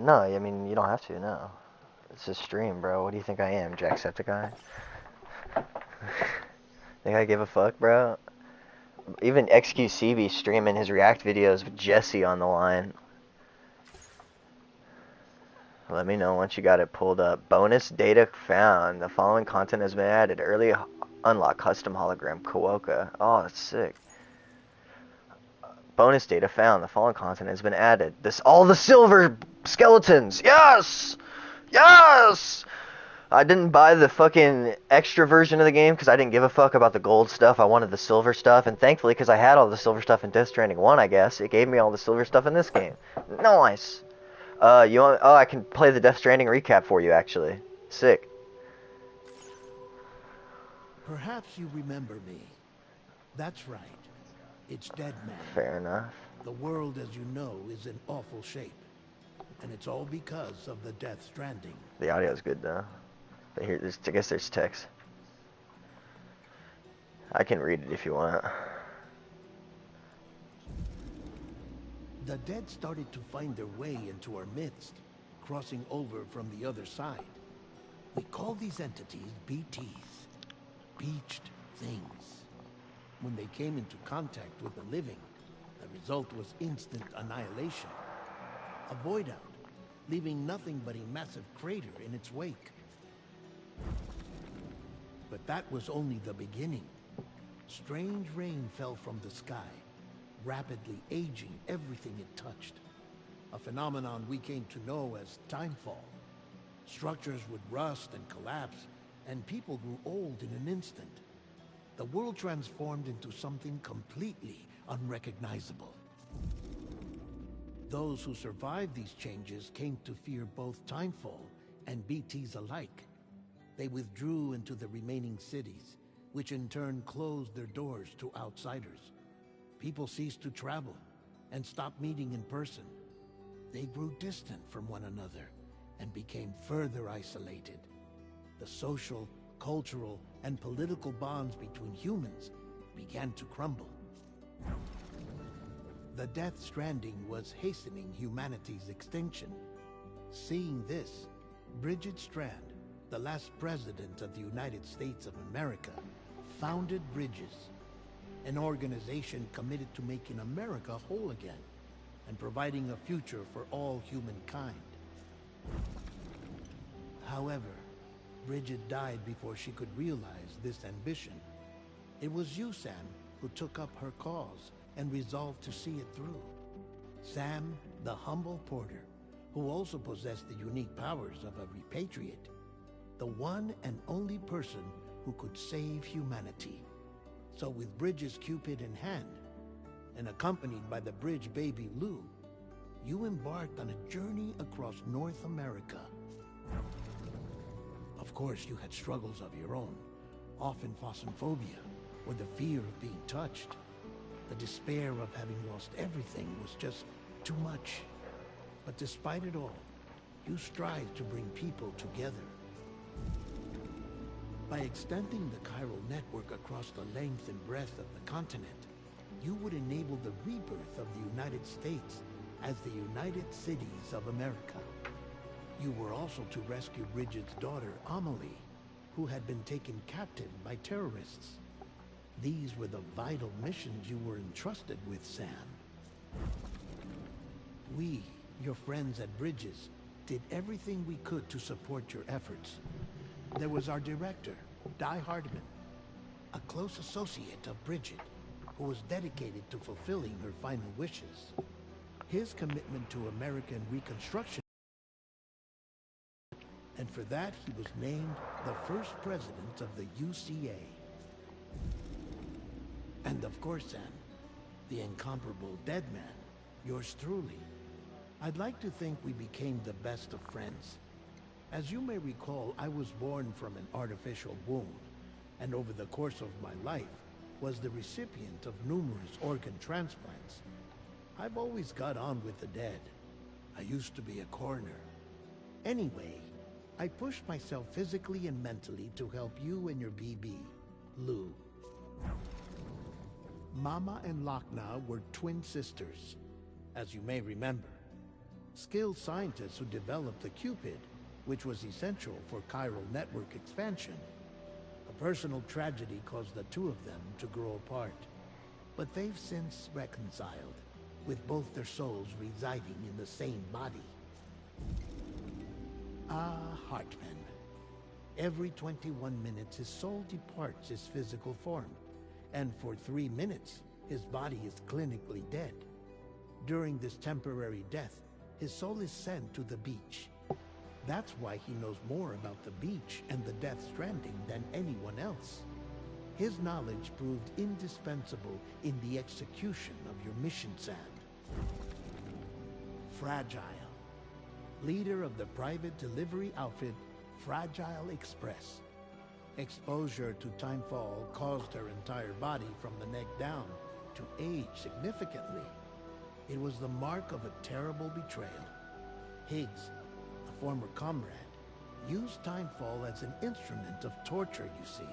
No, I mean, you don't have to, no. It's a stream, bro. What do you think I am, Jacksepticeye? Think I give a fuck, bro? Even XQC be streaming his React videos with Jesse on the line. Let me know once you got it pulled up. Bonus data found. The following content has been added. Early unlock custom hologram Kuoka. Oh, that's sick. Bonus data found. The following content has been added. This all the silver skeletons. Yes! Yes! I didn't buy the fucking extra version of the game because I didn't give a fuck about the gold stuff. I wanted the silver stuff, and thankfully, because I had all the silver stuff in Death Stranding 1, I guess, it gave me all the silver stuff in this game. Nice. You want? Oh, I can play the Death Stranding recap for you, actually. Sick. Perhaps you remember me. That's right. It's Dead Man. Fair enough. The world, as you know, is in awful shape. And it's all because of the Death Stranding. The audio's good though. But here, I guess there's text. I can read it if you want. The dead started to find their way into our midst, crossing over from the other side. We call these entities BTs, beached things. When they came into contact with the living, the result was instant annihilation. A void out, leaving nothing but a massive crater in its wake. But that was only the beginning. Strange rain fell from the sky, rapidly aging everything it touched. A phenomenon we came to know as timefall. Structures would rust and collapse, and people grew old in an instant. The world transformed into something completely unrecognizable. Those who survived these changes came to fear both timefall and BTs alike. They withdrew into the remaining cities, which in turn closed their doors to outsiders. People ceased to travel and stopped meeting in person. They grew distant from one another and became further isolated. The social, cultural, and political bonds between humans began to crumble. The Death Stranding was hastening humanity's extinction. Seeing this, Bridget Strand, the last president of the United States of America, founded Bridges, an organization committed to making America whole again and providing a future for all humankind. However, Bridget died before she could realize this ambition. It was you, Sam, who took up her cause and resolved to see it through. Sam, the humble porter, who also possessed the unique powers of a repatriate. The one and only person who could save humanity. So with Bridges' Cupid in hand, and accompanied by the bridge baby Lou, you embarked on a journey across North America. Of course, you had struggles of your own, often phosmophobia, or the fear of being touched. The despair of having lost everything was just too much. But despite it all, you strived to bring people together. By extending the chiral network across the length and breadth of the continent, you would enable the rebirth of the United States as the United Cities of America. You were also to rescue Bridget's daughter, Amelie, who had been taken captive by terrorists. These were the vital missions you were entrusted with, Sam. We, your friends at Bridges, did everything we could to support your efforts. There was our director, Di Hardman, a close associate of Bridget, who was dedicated to fulfilling her final wishes. His commitment to American Reconstruction, and for that he was named the first president of the UCA. And of course, Sam, the incomparable Dead Man, yours truly. I'd like to think we became the best of friends. As you may recall, I was born from an artificial womb, and over the course of my life, was the recipient of numerous organ transplants. I've always got on with the dead. I used to be a coroner. Anyway, I pushed myself physically and mentally to help you and your BB, Lou. Mama and Lochna were twin sisters, as you may remember. skilled scientists who developed the Cupid, which was essential for chiral network expansion. A personal tragedy caused the two of them to grow apart, but they've since reconciled, with both their souls residing in the same body. Ah, Hartman. Every 21 minutes his soul departs his physical form, and for 3 minutes his body is clinically dead. During this temporary death, his soul is sent to the beach. That's why he knows more about the beach and the Death Stranding than anyone else. His knowledge proved indispensable in the execution of your mission, Sam. Fragile. Leader of the private delivery outfit, Fragile Express. Exposure to timefall caused her entire body from the neck down to age significantly. It was the mark of a terrible betrayal. Higgs, a former comrade, used timefall as an instrument of torture, you see.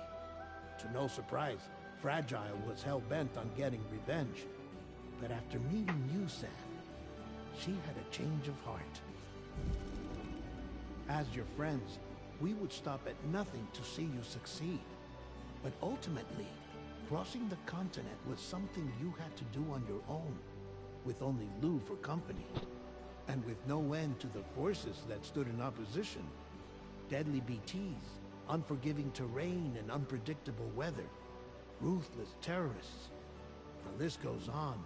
To no surprise, Fragile was hell-bent on getting revenge. But after meeting you, Sam, she had a change of heart. As your friends, we would stop at nothing to see you succeed. But ultimately, crossing the continent was something you had to do on your own, with only Lou for company, and with no end to the forces that stood in opposition. Deadly BTs, unforgiving terrain and unpredictable weather, ruthless terrorists. The list goes on.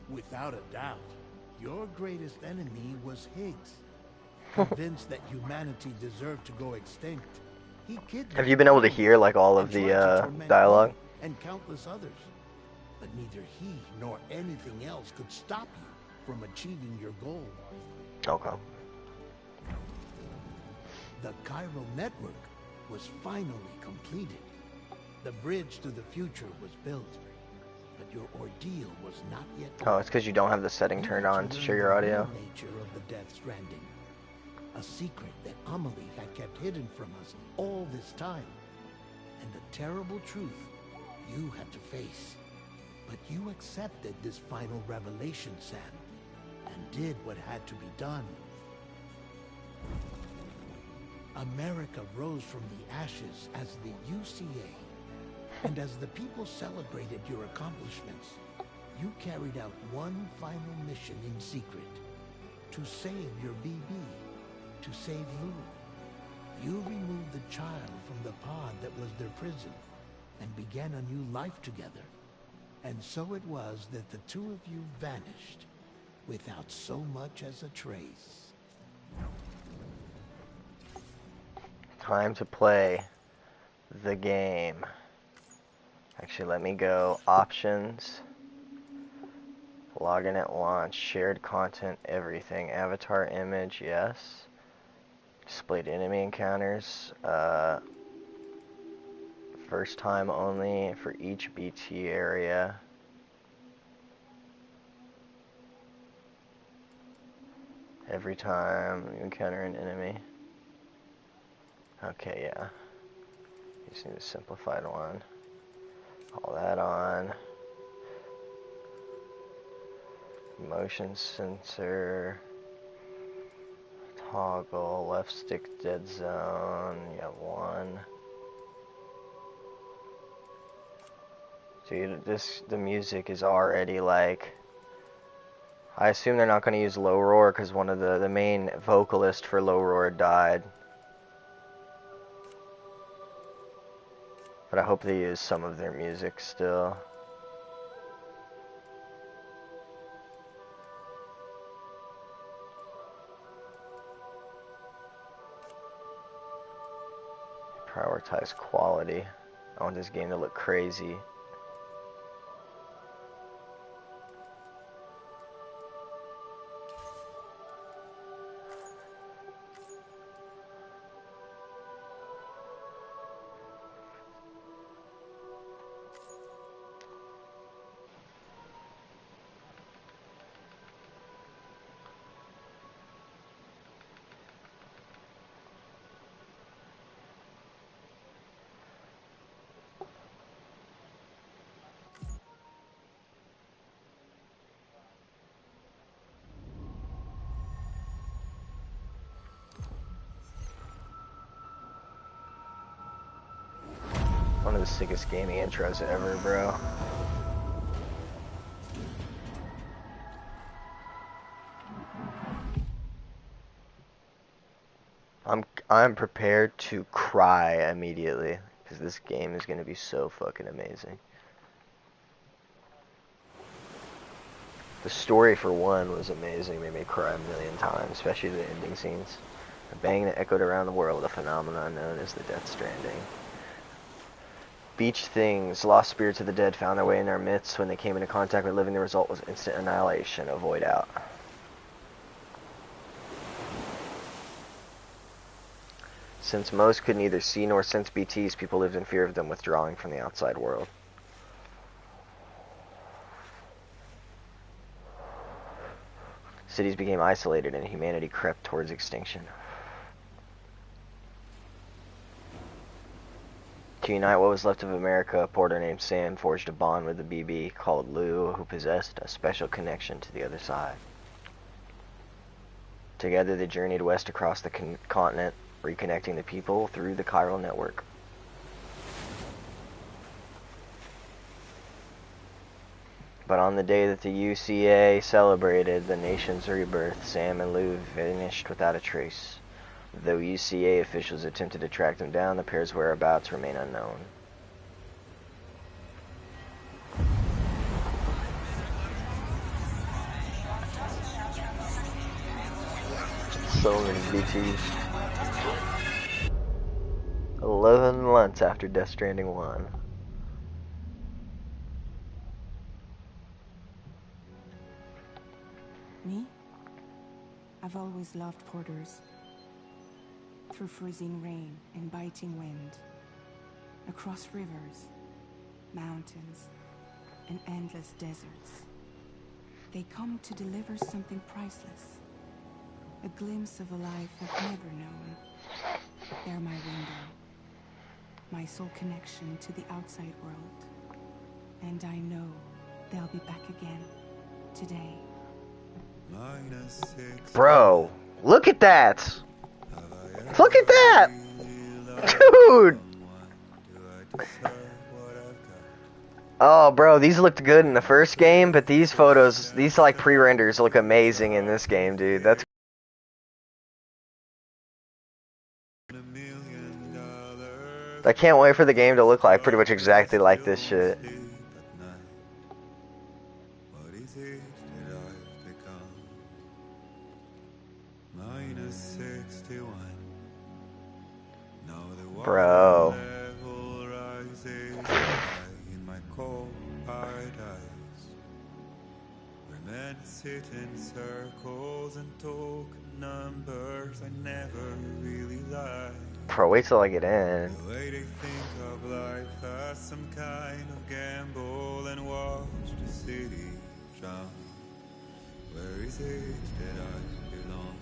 Without a doubt, your greatest enemy was Higgs. Convinced that humanity deserved to go extinct, he kidnapped Have you been able to hear like all of and tried to the torment dialogue? you and countless others. But neither he nor anything else could stop you from achieving your goal. Okay. The chiral network was finally completed. The bridge to the future was built, but your ordeal was not yet Oh, it's because you don't have the setting You turned had on to learn show your the audio. real nature of the Death Stranding. A secret that Amelie had kept hidden from us all this time. And the terrible truth you had to face. But you accepted this final revelation, Sam, and did what had to be done. America rose from the ashes as the UCA. And as the people celebrated your accomplishments, you carried out one final mission in secret. To save your BB. To save Lou. You removed the child from the pod that was their prison and began a new life together. And so it was that the two of you vanished without so much as a trace. Time to play the game. Actually, let me go options, login at launch, shared content, everything, avatar image, yes. Displayed enemy encounters, first time only for each BT area. Every time you encounter an enemy. Okay, yeah. You just need a simplified one. All that on. Motion sensor. Toggle, left stick dead zone. You have one. Dude, the music is already like... I assume they're not going to use Low Roar because one of the main vocalist for Low Roar died. But I hope they use some of their music still. Prioritize quality. I want this game to look crazy. the sickest gaming intros ever, bro. I'm prepared to cry immediately because this game is gonna be so fucking amazing. The story for one was amazing, made me cry a million times, especially the ending scenes. A bang that echoed around the world, a phenomenon known as the Death Stranding. Beach things, lost spirits of the dead found their way in our midst. When they came into contact with living, the result was instant annihilation, a void out. Since most could neither see nor sense BTs, people lived in fear of them, withdrawing from the outside world. Cities became isolated and humanity crept towards extinction. To unite what was left of America, a porter named Sam forged a bond with a BB called Lou, who possessed a special connection to the other side. Together they journeyed west across the continent, reconnecting the people through the chiral network. But on the day that the UCA celebrated the nation's rebirth, Sam and Lou vanished without a trace. Though UCA officials attempted to track them down, the pair's whereabouts remain unknown. So many BTs. 11 months after Death Stranding 1. Me? I've always loved porters. Through freezing rain and biting wind, across rivers, mountains, and endless deserts. They come to deliver something priceless, a glimpse of a life I've never known. They're my window, my sole connection to the outside world. And I know they'll be back again, today. Bro, look at that! Look at that! Dude! Oh, bro, these looked good in the first game, but these photos, these like pre-renders look amazing in this game, dude. That's I can't wait for the game to look like pretty much exactly like this shit. Bro. Sit in circles and talk numbers I never really liked. Bro, wait till I get in. The way they think of life as some kind of gamble and watch the city drown. Where is it that I belong?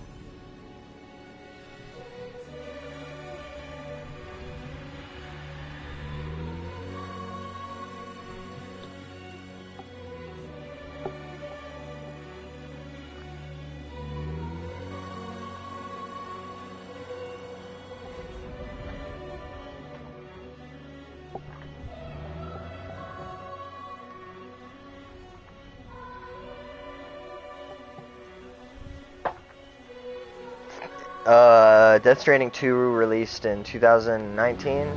Death Stranding 2 released in 2019,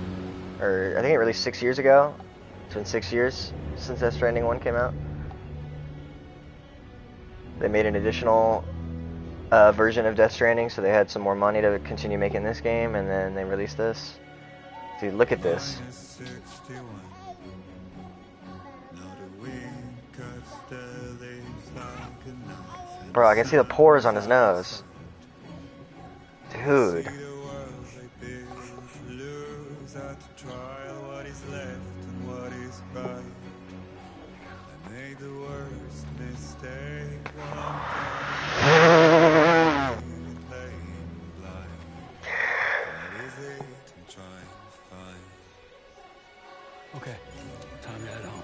or I think it released 6 years ago. It's been 6 years since Death Stranding 1 came out. They made an additional version of Death Stranding, so they had some more money to continue making this game, and then they released this. Dude, look at this. Bro, I can see the pores on his nose. Dude. Okay, time to head home.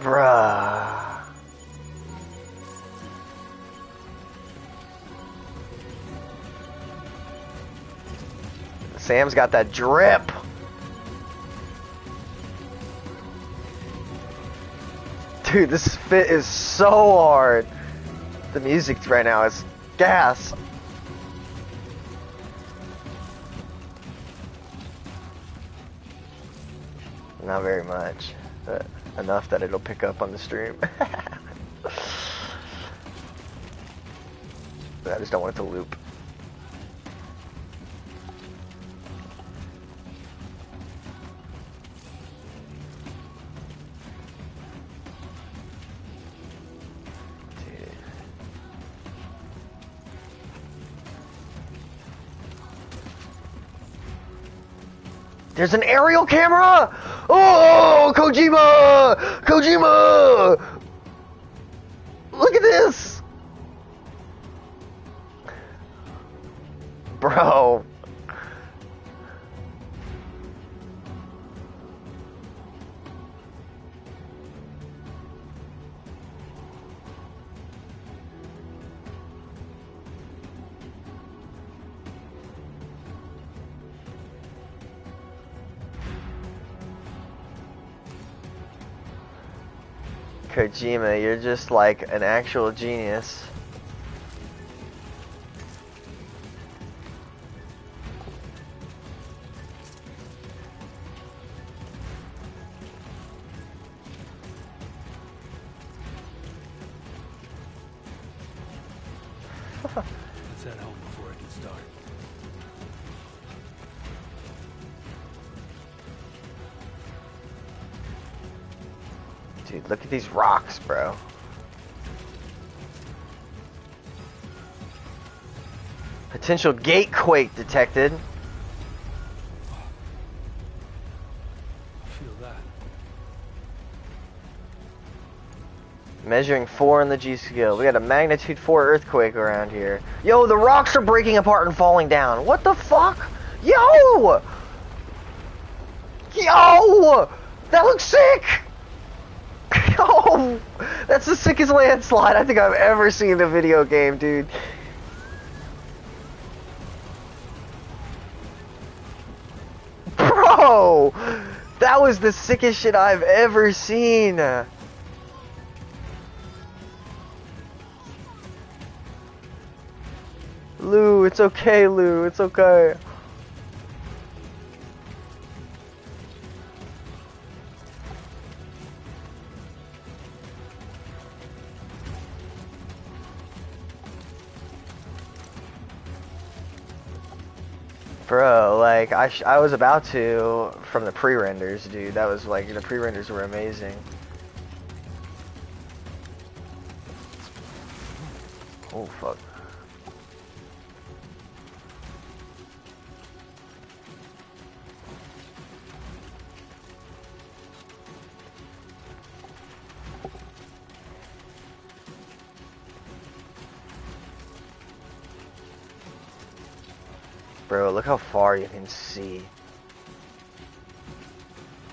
Bruh. Sam's got that drip. Dude, this fit is so hard. The music right now is gas. Not very much, but enough that it'll pick up on the stream. I just don't want it to loop. There's an aerial camera! Oh, Kojima! Kojima! Look at this! Bro. Kojima, you're just like an actual genius. Let's head home before it gets dark. Dude, look at these rocks, bro. Potential gate quake detected. I feel that. Measuring 4 on the G scale. We got a magnitude 4 earthquake around here. Yo, the rocks are breaking apart and falling down. What the fuck? Yo! Yo! That looks sick! Yo! That's the sickest landslide I think I've ever seen in a video game, dude. Bro! That was the sickest shit I've ever seen. Lou, it's okay, Lou, it's okay. Bro, like, I was about to from the pre-renders, dude. That was like, the pre-renders were amazing. Oh, fuck. Bro, look how far you can see.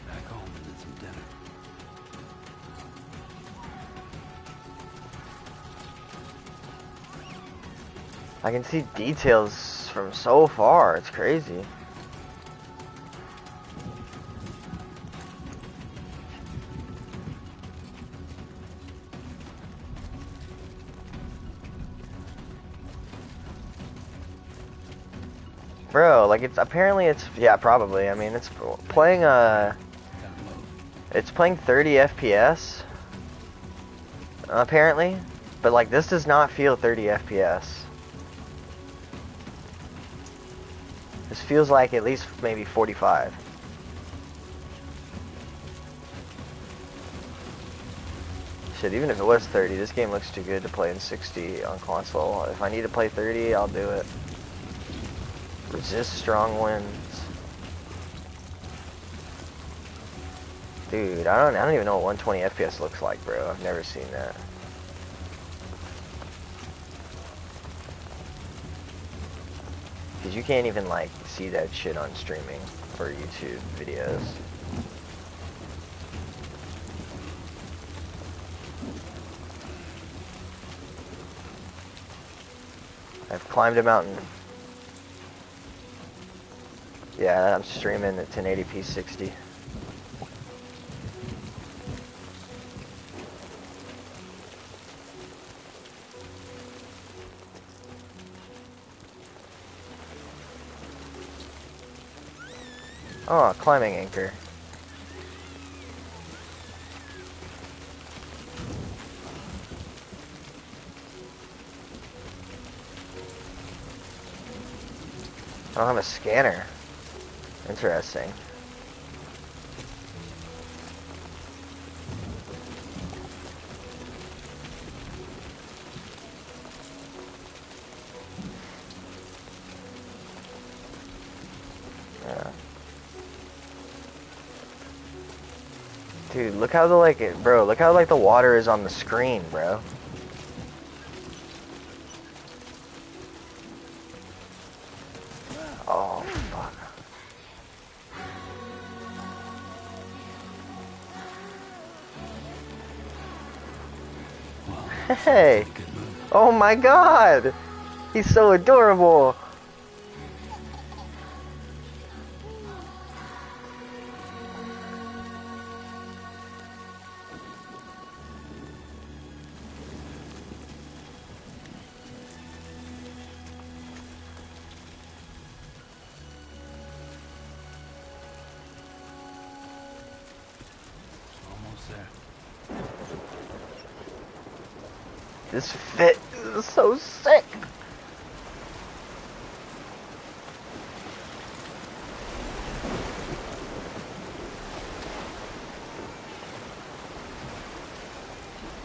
Back home and then some dinner. I can see details from so far. It's crazy. Bro, like it's yeah, probably. I mean, it's playing it's playing 30 FPS apparently, but like this does not feel 30 FPS. This feels like at least maybe 45. Shit, even if it was 30, this game looks too good to play in 60 on console. If I need to play 30, I'll do it. Resist strong winds. Dude, I don't even know what 120 FPS looks like, bro. I've never seen that. Cause you can't even like see that shit on streaming or YouTube videos. I've climbed a mountain. Yeah, I'm streaming at 1080p 60. Oh, climbing anchor. I don't have a scanner. Interesting. Yeah. Dude, look how bro, look how the water is on the screen, bro. Oh, fuck. Hey! Oh my god! He's so adorable! Almost there. This fit is so sick!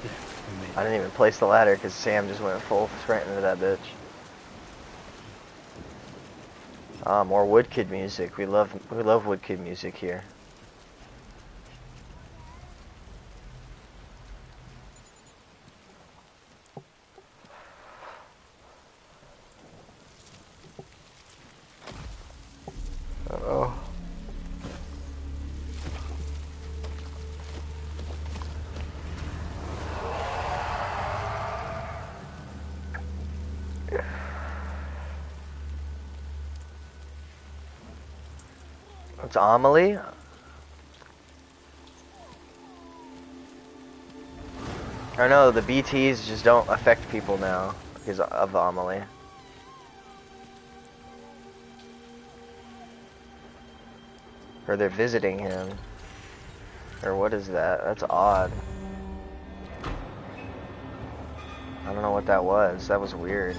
There, we made I it. didn't even place the ladder because Sam just went full sprint into that bitch. Ah, more Woodkid music. We love Woodkid music here. Uh-oh. It's Amelie? I know, the BTs just don't affect people now because of Amelie. Or they're visiting him. Or what is that? That's odd. I don't know what that was. That was weird.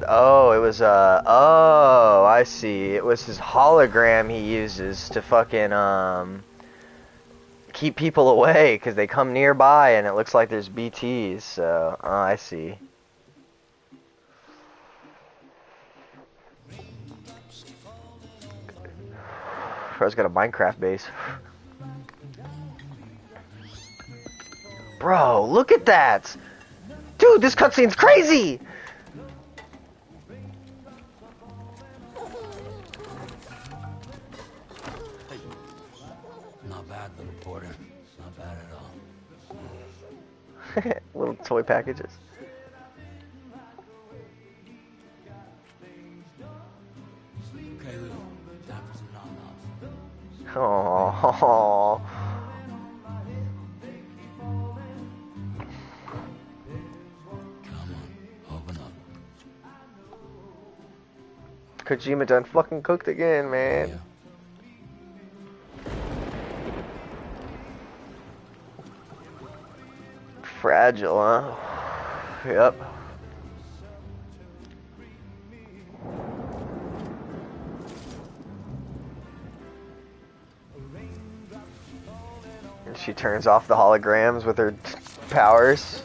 Oh, it was, oh, I see. It was his hologram he uses to fucking, keep people away because they come nearby and it looks like there's BTs, so, oh, I see. Bro's got a Minecraft base. Bro, look at that! Dude, this cutscene's crazy! Not bad, little porter. Not bad at all. Little toy packages. Okay, Lou. Time for some nom-noms. Oh. Come on, open up. Kojima done fucking cooked again, man. Yeah. Fragile, huh? Yep. And she turns off the holograms with her powers.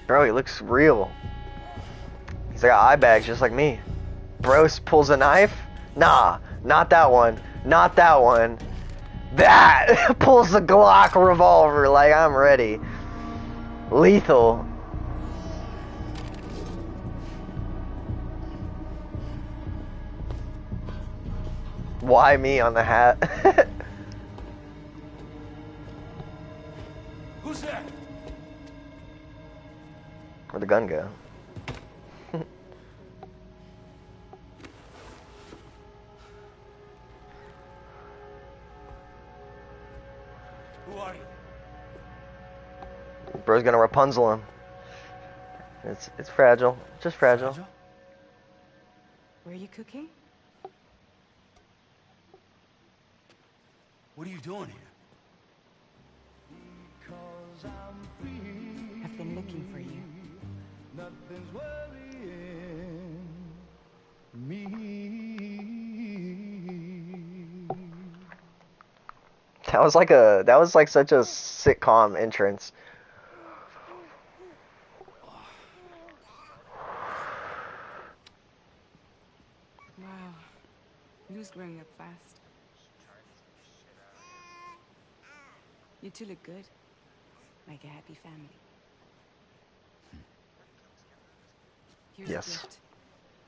Bro, he looks real. He's got eye bags just like me. Bro pulls a knife? Nah, not that one. Not that one. That pulls the Glock revolver like I'm ready. Lethal. Why me on the hat? Who's there? Where'd the gun go? Who are you? Bro's gonna Rapunzel him. It's fragile. Just fragile. Were you cooking? What are you doing here? I've been looking for you. Nothing's worrying me. That was like such a sitcom entrance. Wow. Lou's growing up fast. You two look good. Like a happy family. Here's Yes. a gift.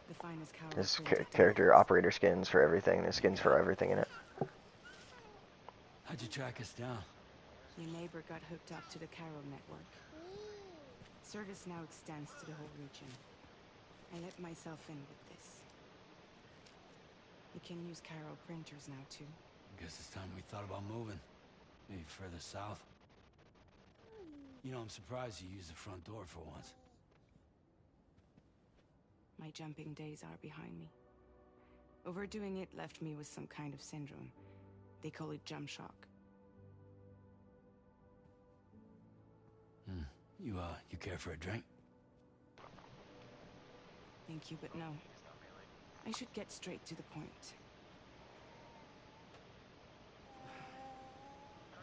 The finest cow. His character operator skins for everything. There's skins for everything in it. How'd you track us down? Your neighbor got hooked up to the Carol network. Service now extends to the whole region. I let myself in with this. You can use Carol printers now too. Guess it's time we thought about moving. Maybe further south. You know, I'm surprised you used the front door for once. My jumping days are behind me. Overdoing it left me with some kind of syndrome. They call it jump shock. You care for a drink? Thank you, but no. I should get straight to the point.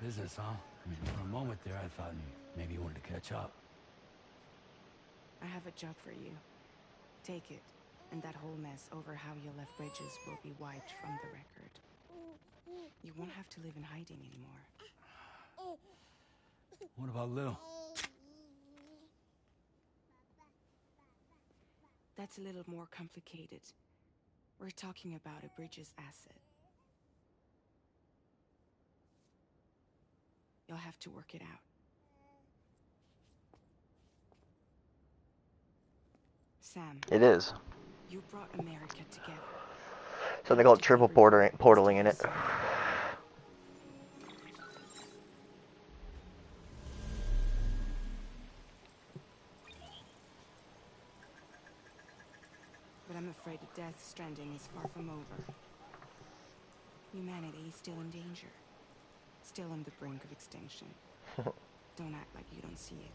Business, huh? I mean, for a moment there, I thought maybe you wanted to catch up. I have a job for you. Take it, and that whole mess over how you left bridges will be wiped from the record. You won't have to live in hiding anymore. What about Lou? That's a little more complicated. We're talking about a Bridges asset. You'll have to work it out. Sam. It is. You brought America together. So they call it triple portaling in it. But I'm afraid the death stranding is far from over. Humanity is still in danger. Still on the brink of extinction. Don't act like you don't see it.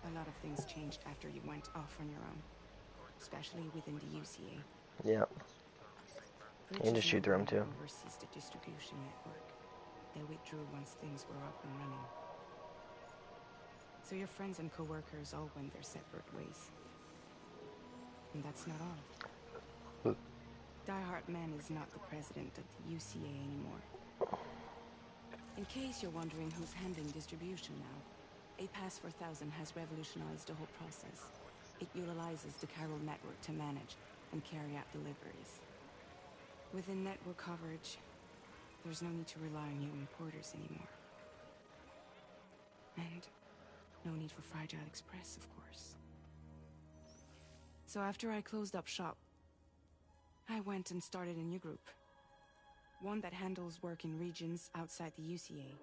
A lot of things changed after you went off on your own. Especially within the UCA. Yep. You can just shoot through them too. Oversees the distribution network. They withdrew once things were up and running. So your friends and co-workers all went their separate ways. And that's not all. Die Hartman is not the president of the UCA anymore. In case you're wondering who's handling distribution now, A Pass for 1000 has revolutionized the whole process. It utilizes the Carol network to manage and carry out deliveries. Within network coverage, there's no need to rely on human porters anymore. And no need for Fragile Express, of course. So after I closed up shop, I went and started a new group. One that handles work in regions outside the UCA.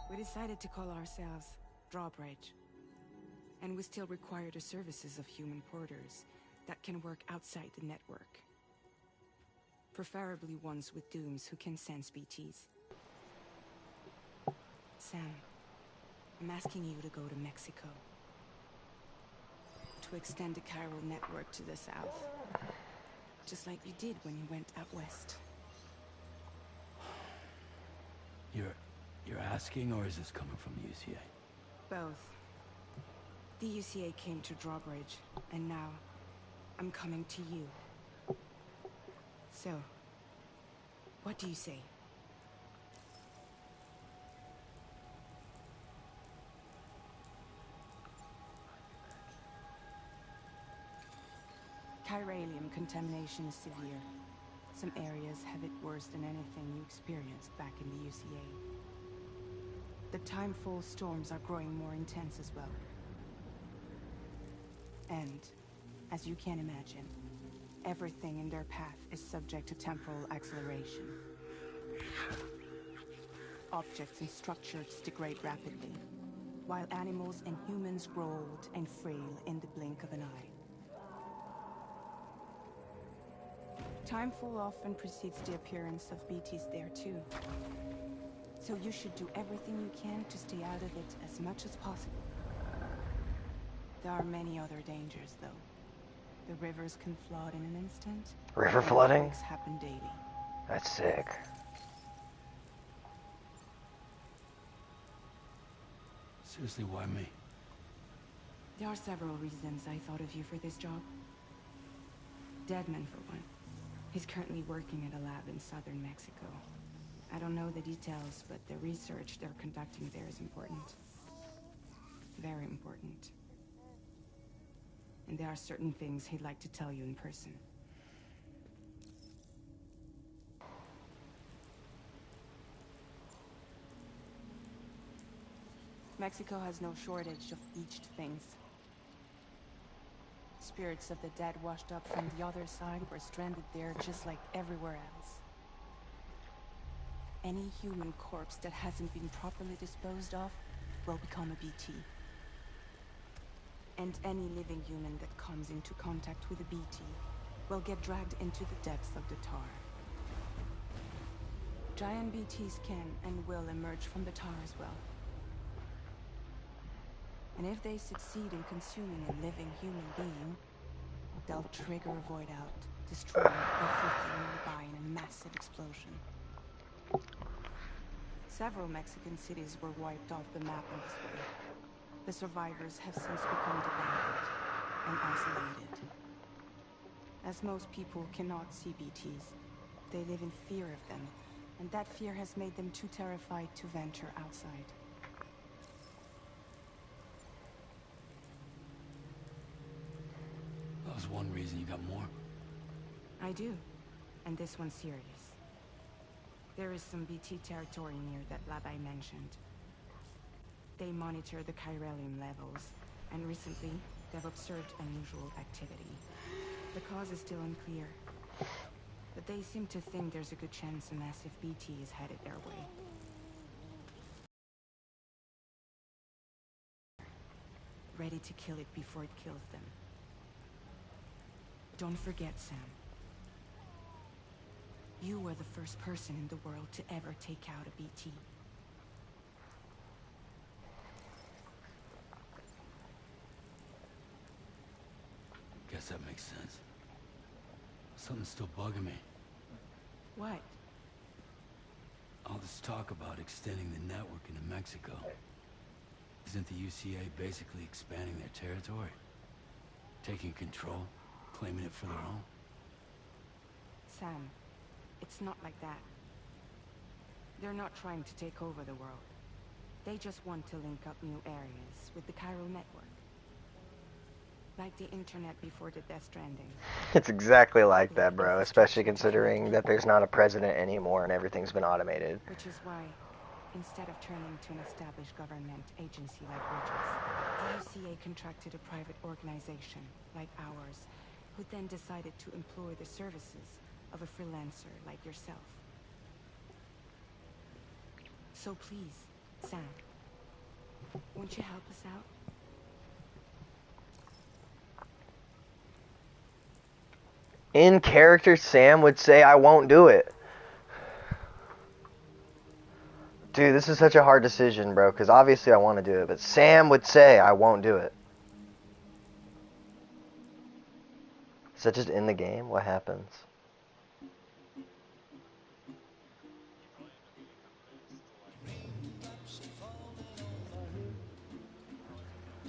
We decided to call ourselves Drawbridge. And we still require the services of human porters that can work outside the network. Preferably ones with dooms who can sense BTs. Sam, I'm asking you to go to Mexico. To extend the Carol network to the south. Just like you did when you went out west. You're asking, or is this coming from the UCA? Both. The UCA came to Drawbridge, and now I'm coming to you. So, what do you say? Chiralium contamination is severe. Some areas have it worse than anything you experienced back in the UCA. The timefall storms are growing more intense as well. And, as you can imagine, everything in their path is subject to temporal acceleration. Objects and structures degrade rapidly, while animals and humans grow old and frail in the blink of an eye. Timefall often precedes the appearance of BTs there too. So you should do everything you can to stay out of it as much as possible. There are many other dangers though. The rivers can flood in an instant. River flooding? Earthquakes happen daily. That's sick. Seriously, why me? There are several reasons I thought of you for this job. Deadman for one. He's currently working at a lab in southern Mexico. I don't know the details, but the research they're conducting there is important. Very important. And there are certain things he'd like to tell you in person. Mexico has no shortage of beached things. Spirits of the dead washed up from the other side were stranded there just like everywhere else. Any human corpse that hasn't been properly disposed of will become a BT. And any living human that comes into contact with a BT will get dragged into the depths of the tar. Giant BTs can and will emerge from the tar as well. And if they succeed in consuming a living human being, they'll trigger a void out, destroying everything nearby in a massive explosion. Several Mexican cities were wiped off the map in this way. The survivors have since become divided and isolated. As most people cannot see BTs, they live in fear of them, and that fear has made them too terrified to venture outside. That was one reason. You got more? I do, and this one's serious. There is some BT territory near that lab I mentioned. They monitor the chiralium levels, and recently, they've observed unusual activity. The cause is still unclear, but they seem to think there's a good chance a massive BT is headed their way. Ready to kill it before it kills them. Don't forget, Sam. You were the first person in the world to ever take out a BT. Guess that makes sense. Something's still bugging me. What? All this talk about extending the network into Mexico. Isn't the UCA basically expanding their territory? Taking control, claiming it for their own? Sam, it's not like that. They're not trying to take over the world. They just want to link up new areas with the chiral network. Like the internet before the Death Stranding. It's exactly like that, bro, especially considering that there's not a president anymore and everything's been automated. Which is why, instead of turning to an established government agency like Bridges, the UCA contracted a private organization, like ours, who then decided to employ the services of a freelancer like yourself. So please, Sam, won't you help us out? In character, Sam would say, I won't do it. Dude, this is such a hard decision, bro, because obviously I want to do it, but Sam would say, I won't do it. Is that just in the game? What happens?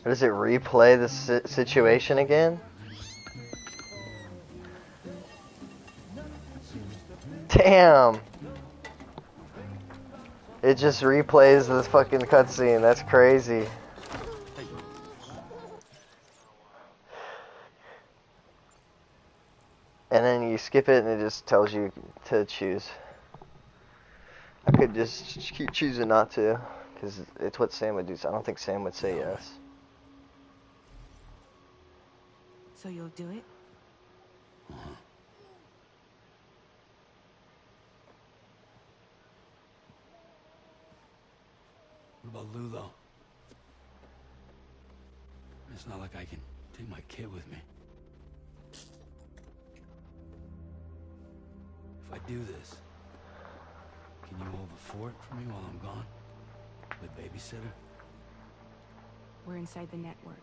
Or does it replay the situation again? Damn. It just replays this fucking cutscene. That's crazy. And then you skip it and it just tells you to choose. I could just keep choosing not to, because it's what Sam would do. So I don't think Sam would say yes. So you'll do it? What about Lulo? It's not like I can take my kid with me. If I do this, can you hold the fort for me while I'm gone? The babysitter? We're inside the network.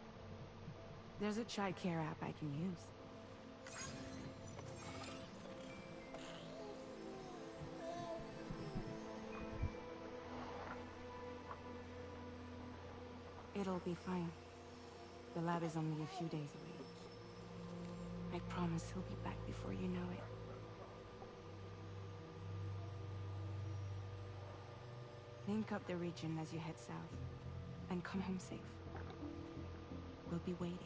There's a child care app I can use. It'll be fine. The lab is only a few days away. I promise he'll be back before you know it. Link up the region as you head south, and come home safe. We'll be waiting.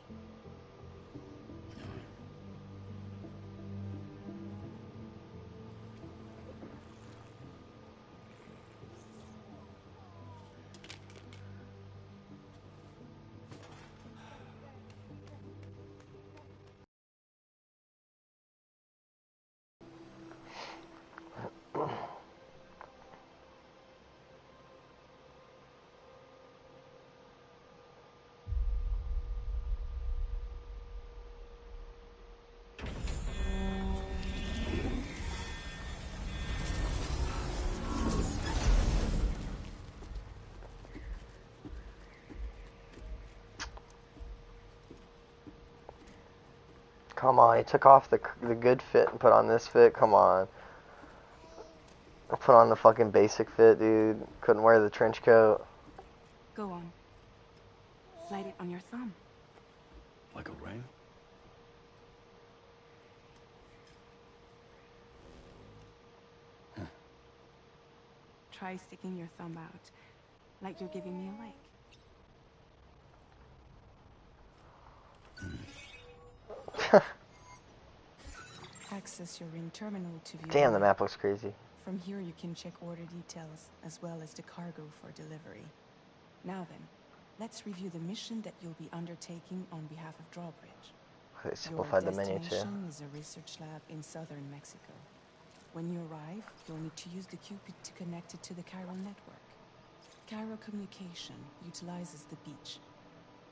Come on, he took off the good fit and put on this fit. Come on. Put on the fucking basic fit, dude. Couldn't wear the trench coat. Go on. Slide it on your thumb. Like a ring? Try sticking your thumb out, like you're giving me a like. Access your ring terminal to view. Damn, the map looks crazy. From here you can check order details, as well as the cargo for delivery. Now then, let's review the mission that you'll be undertaking on behalf of Drawbridge. They simplified the menu too. Your destination is a research lab in southern Mexico. When you arrive, you'll need to use the Cupid to connect it to the Chiral network. Chiral communication utilizes the beach,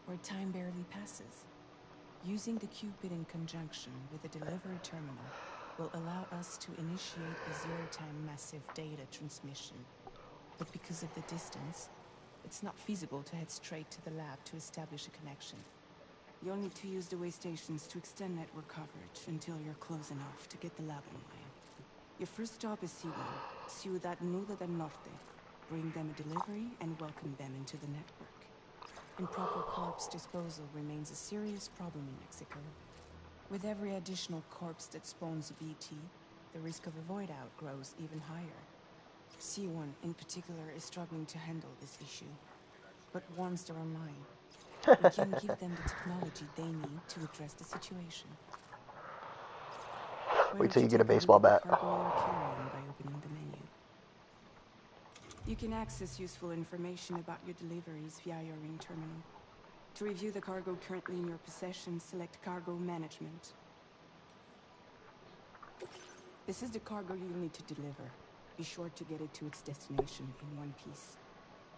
where time barely passes. Using the Cupid in conjunction with the delivery terminal will allow us to initiate a zero-time massive data transmission. But because of the distance, it's not feasible to head straight to the lab to establish a connection. You'll need to use the way stations to extend network coverage until you're close enough to get the lab online. Your first stop is C1, Ciudad Nuda del Norte. Bring them a delivery and welcome them into the network. Improper corpse disposal remains a serious problem in Mexico. With every additional corpse that spawns a BT, the risk of a void out grows even higher. C1 in particular is struggling to handle this issue. But once they're online, we can give them the technology they need to address the situation. Wait till you get a baseball bat. Cargo you're carrying by opening the menu. You can access useful information about your deliveries via your ring terminal. To review the cargo currently in your possession, select Cargo Management. This is the cargo you'll need to deliver. Be sure to get it to its destination in one piece.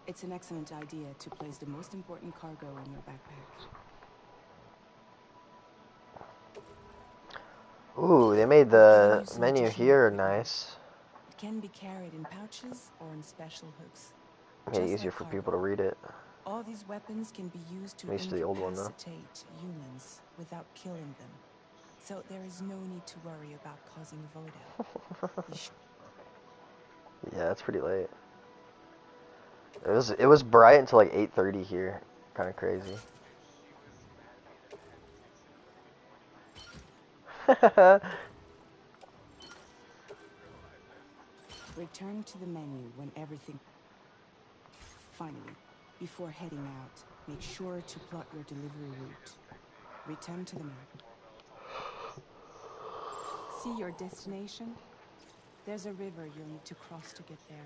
It's an excellent idea to place the most important cargo in your backpack. Ooh, they made the menu here nice. It can be carried in pouches or in special hooks. Made it easier for people to read it. All these weapons can be used to At least the old one, though. incapacitate humans without killing them. So there is no need to worry about causing a void out. Yeah, it's pretty late. It was bright until like 8:30 here. Kind of crazy. Return to the menu when everything... Finally, before heading out, make sure to plot your delivery route. Return to the map. See your destination? There's a river you'll need to cross to get there.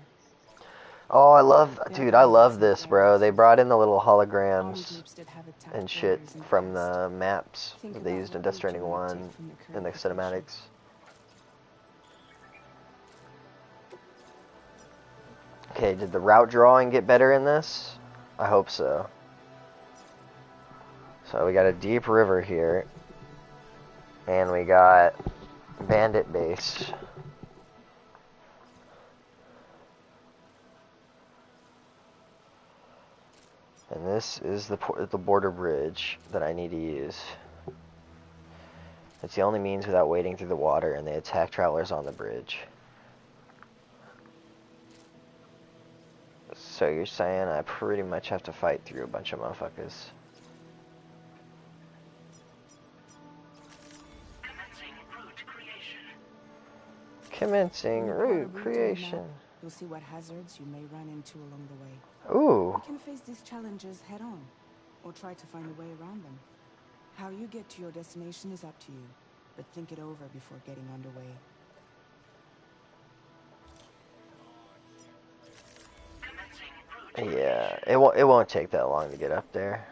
Oh, I love, There dude, are I exits love in this, bro. areas. They brought in the little Armed holograms groups that have attacked and shit borders in the from past. the maps Think that they about used in what Death route you Stranding want to 1 take from your in current the location. cinematics. Okay, did the route drawing get better in this? I hope so. So we got a deep river here. And we got bandit base. And this is the border bridge that I need to use. It's the only means without wading through the water, and they attack travelers on the bridge. So you're saying I pretty much have to fight through a bunch of motherfuckers. Commencing When you plot a route route on the creation. map, you'll see what hazards you may run into along the way. Ooh. You can face these challenges head on, or try to find a way around them. How you get to your destination is up to you, but think it over before getting underway. Yeah, it won't take that long to get up there.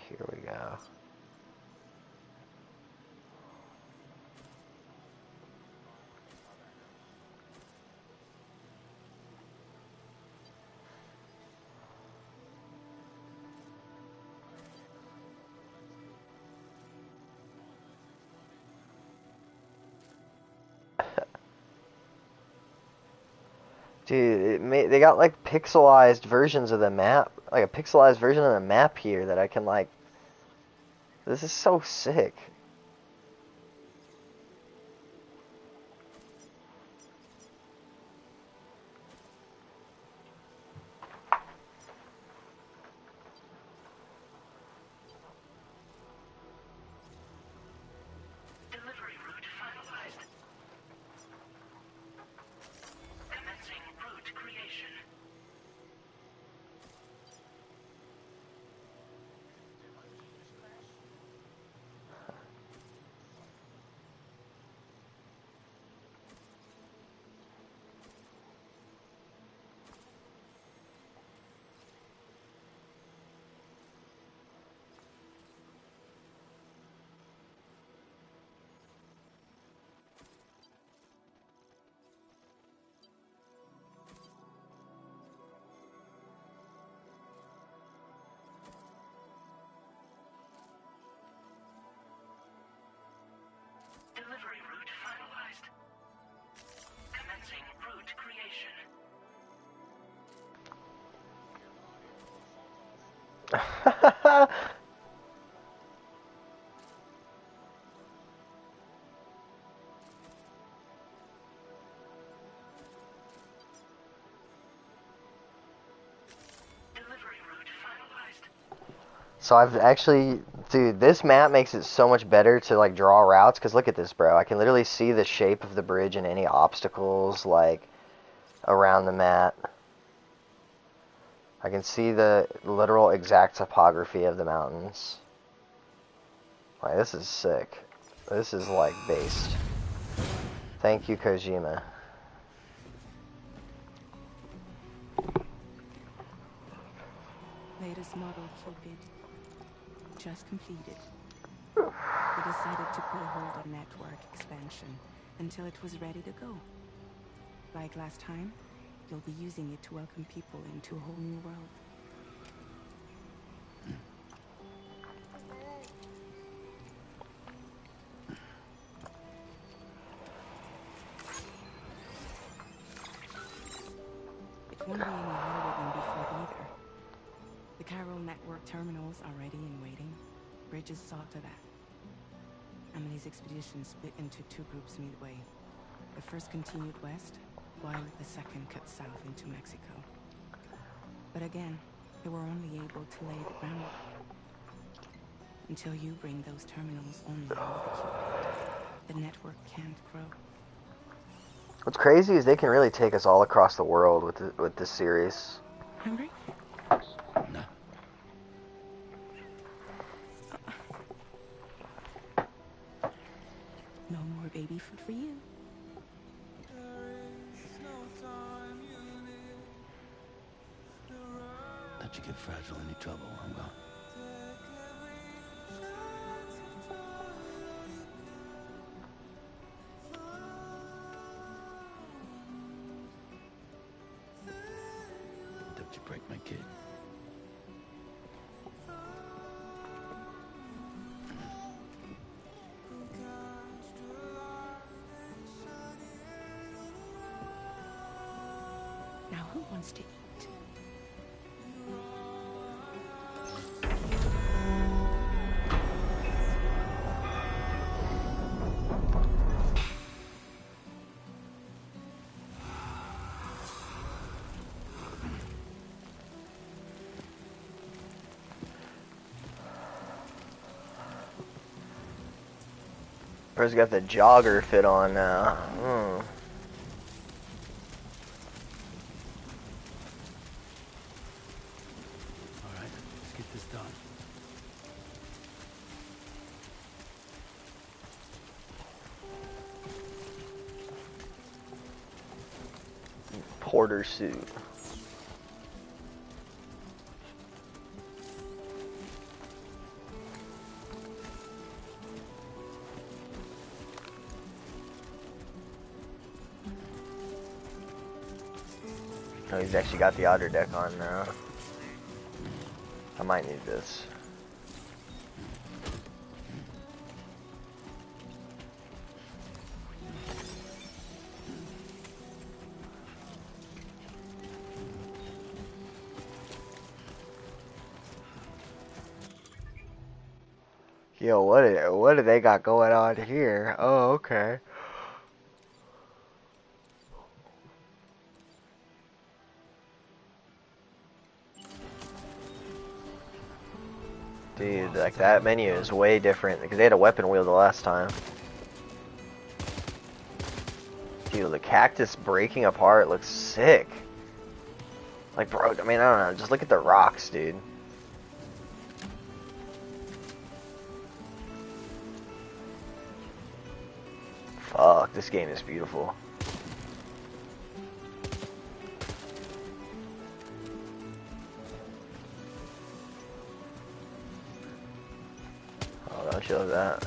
Here we go. Dude, they got like pixelized versions of the map, like a pixelized version of the map here that I can like. This is so sick. Delivery route finalized. Commencing route creation. Delivery route finalized. Commencing route creation. Delivery route finalized. So I've actually, dude, this map makes it so much better to like draw routes. Cause look at this, bro. I can literally see the shape of the bridge and any obstacles like around the map. I can see the literal exact topography of the mountains. Like, this is sick. This is like based. Thank you, Kojima. Latest model Cupid. Just completed. We decided to put a hold on network expansion until it was ready to go. Like last time, you'll be using it to welcome people into a whole new world. It won't be any harder than before either. The Carol network terminals are ready and waiting. Bridges saw to that. Emily's expedition split into two groups midway. The first continued west, while the second cut south into Mexico. But again, they were only able to lay the groundwork. Until you bring those terminals online with equipment, the network can't grow. What's crazy is they can really take us all across the world with this series. Hungry? No. No more baby food for you. Don't you get fragile any trouble while I'm gone. Don't you break my kid. Now who wants to eat? Bro's got the jogger fit on now. Alright, let's get this done. Porter suit. Oh, he's actually got the outer deck on now. I might need this. Yo, what do they got going on here? Oh, okay. Dude, like that menu is way different because they had a weapon wheel the last time. Dude, the cactus breaking apart looks sick. Like, bro, I mean, I don't know. Just look at the rocks, dude. Fuck, this game is beautiful. Oh, don't show that.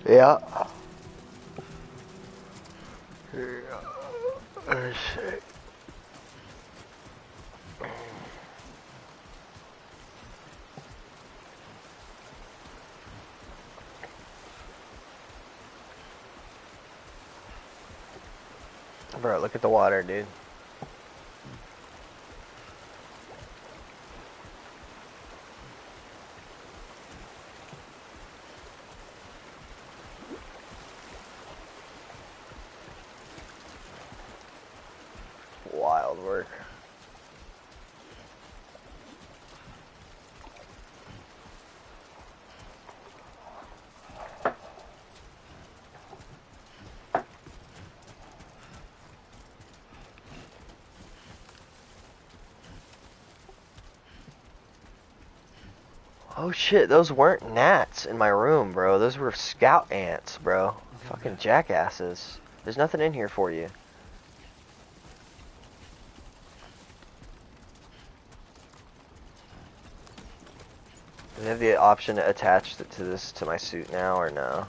Yeah. Oh, shit. Bro, look at the water, dude. Wild work. Oh shit, those weren't gnats in my room, bro. Those were scout ants, bro. Fucking jackasses. There's nothing in here for you. Do they have the option to attach to this to my suit now or no?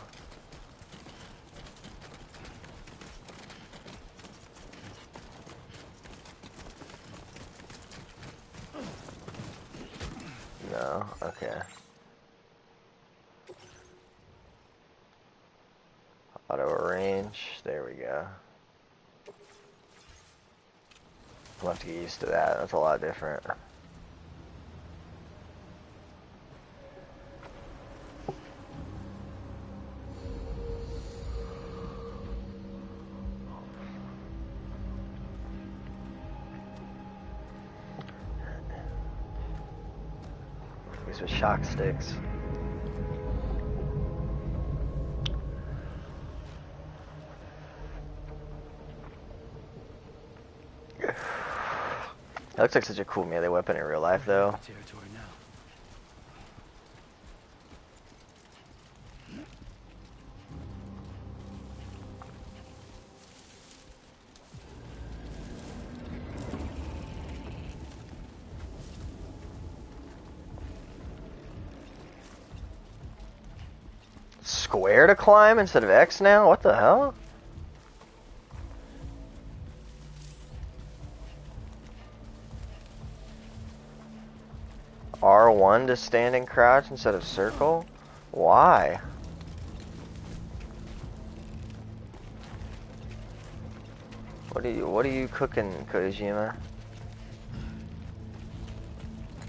No, okay. Auto arrange, there we go. We'll have to get used to that, that's a lot different. sticks with shock sticks. That looks like such a cool melee weapon in real life, though. Territory now. Square to climb instead of X now? What the hell? R1 to standing crouch instead of circle? Why? What are you cooking, Kojima?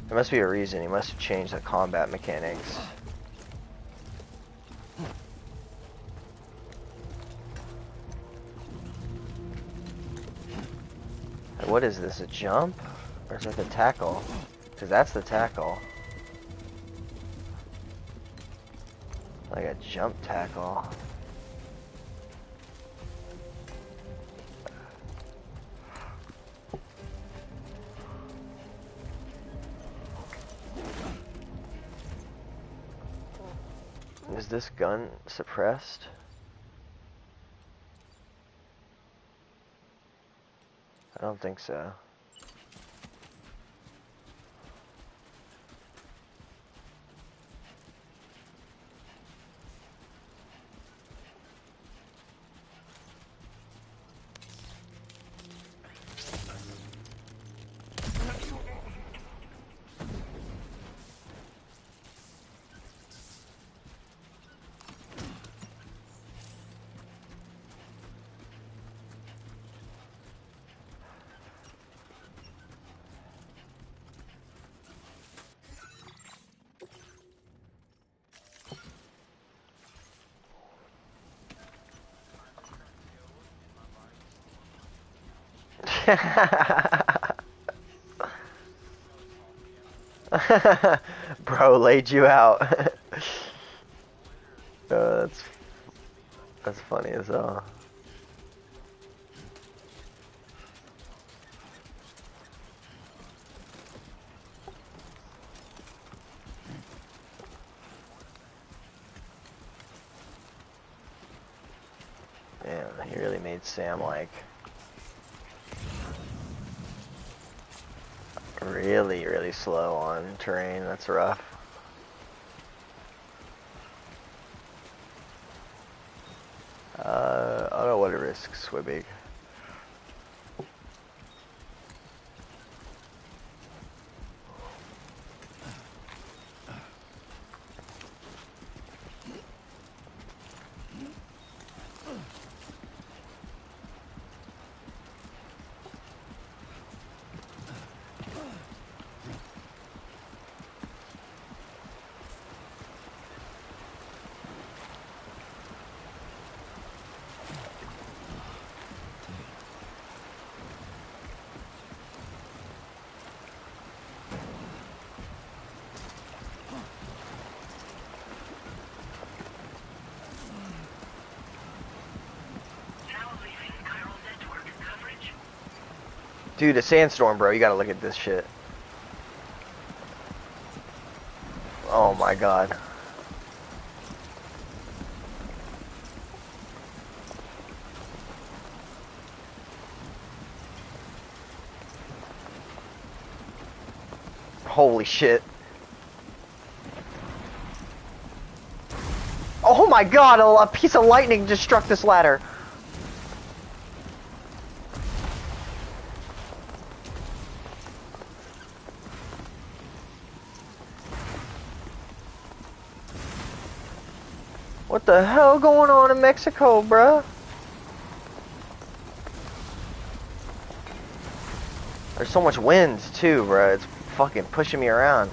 There must be a reason. He must have changed the combat mechanics. What is this, a jump? Or is that the tackle? Because that's the tackle. Like a jump tackle. Is this gun suppressed? I don't think so. Bro laid you out. That's funny as hell. Damn, he really made Sam like really slow on terrain. That's rough. I don't know what it risks, Swibig. Dude, a sandstorm, bro. You gotta look at this shit. Oh my god. Holy shit. Oh my god, a piece of lightning just struck this ladder. What the hell going on in Mexico, bruh? There's so much wind too, bruh. It's fucking pushing me around.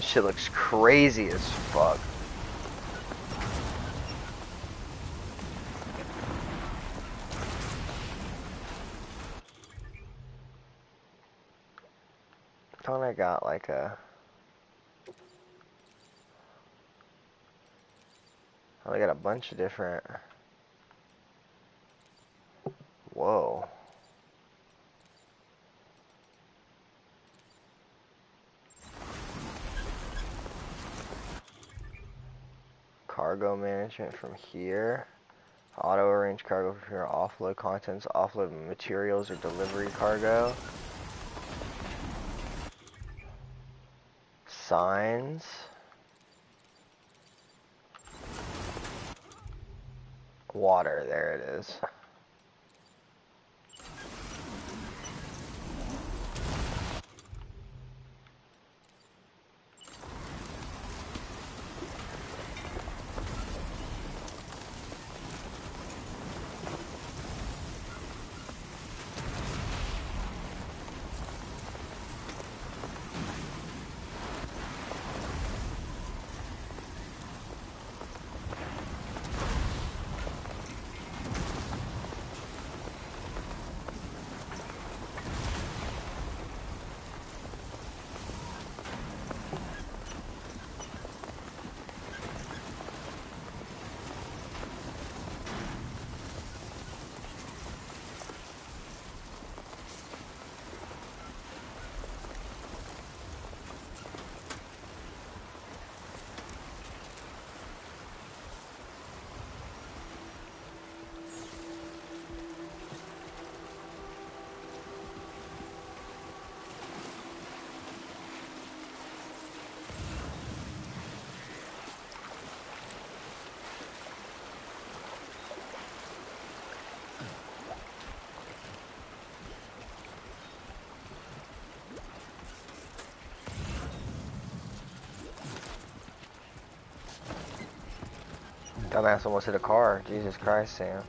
Shit looks crazy as fuck. Thought I got like a... I got a bunch of different... Whoa. Cargo management from here. Auto arrange cargo from here. Offload contents. Offload materials or delivery cargo. Signs. Water. There it is. Dumbass almost hit a car. Jesus Christ, Sam.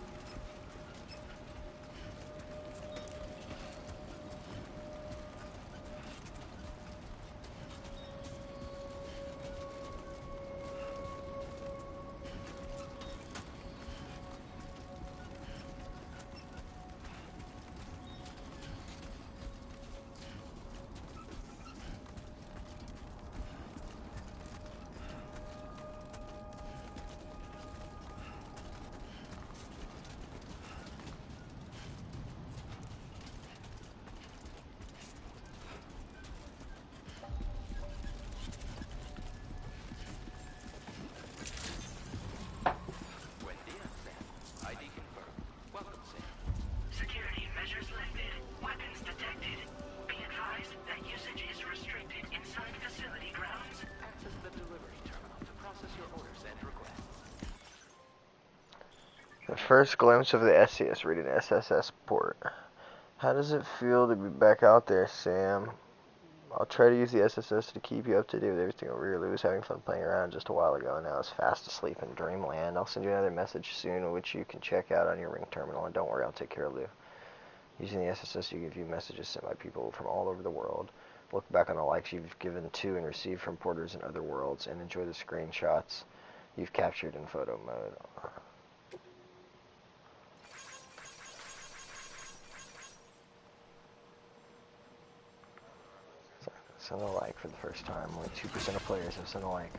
Security measures lifted. Weapons detected. Be advised that usage is restricted inside facility grounds. Access the delivery terminal to process your orders and requests. The first glimpse of the SCS reading SSS port. How does it feel to be back out there, Sam? I'll try to use the SSS to keep you up to date with everything over here. Lou was having fun playing around just a while ago. Now it's fast asleep in dreamland. I'll send you another message soon, which you can check out on your ring terminal. And don't worry, I'll take care of Lou. Using the SSS, you can view messages sent by people from all over the world. Look back on the likes you've given to and received from porters in other worlds, and enjoy the screenshots you've captured in photo mode. Send a like for the first time. Only 2% of players have sent a like.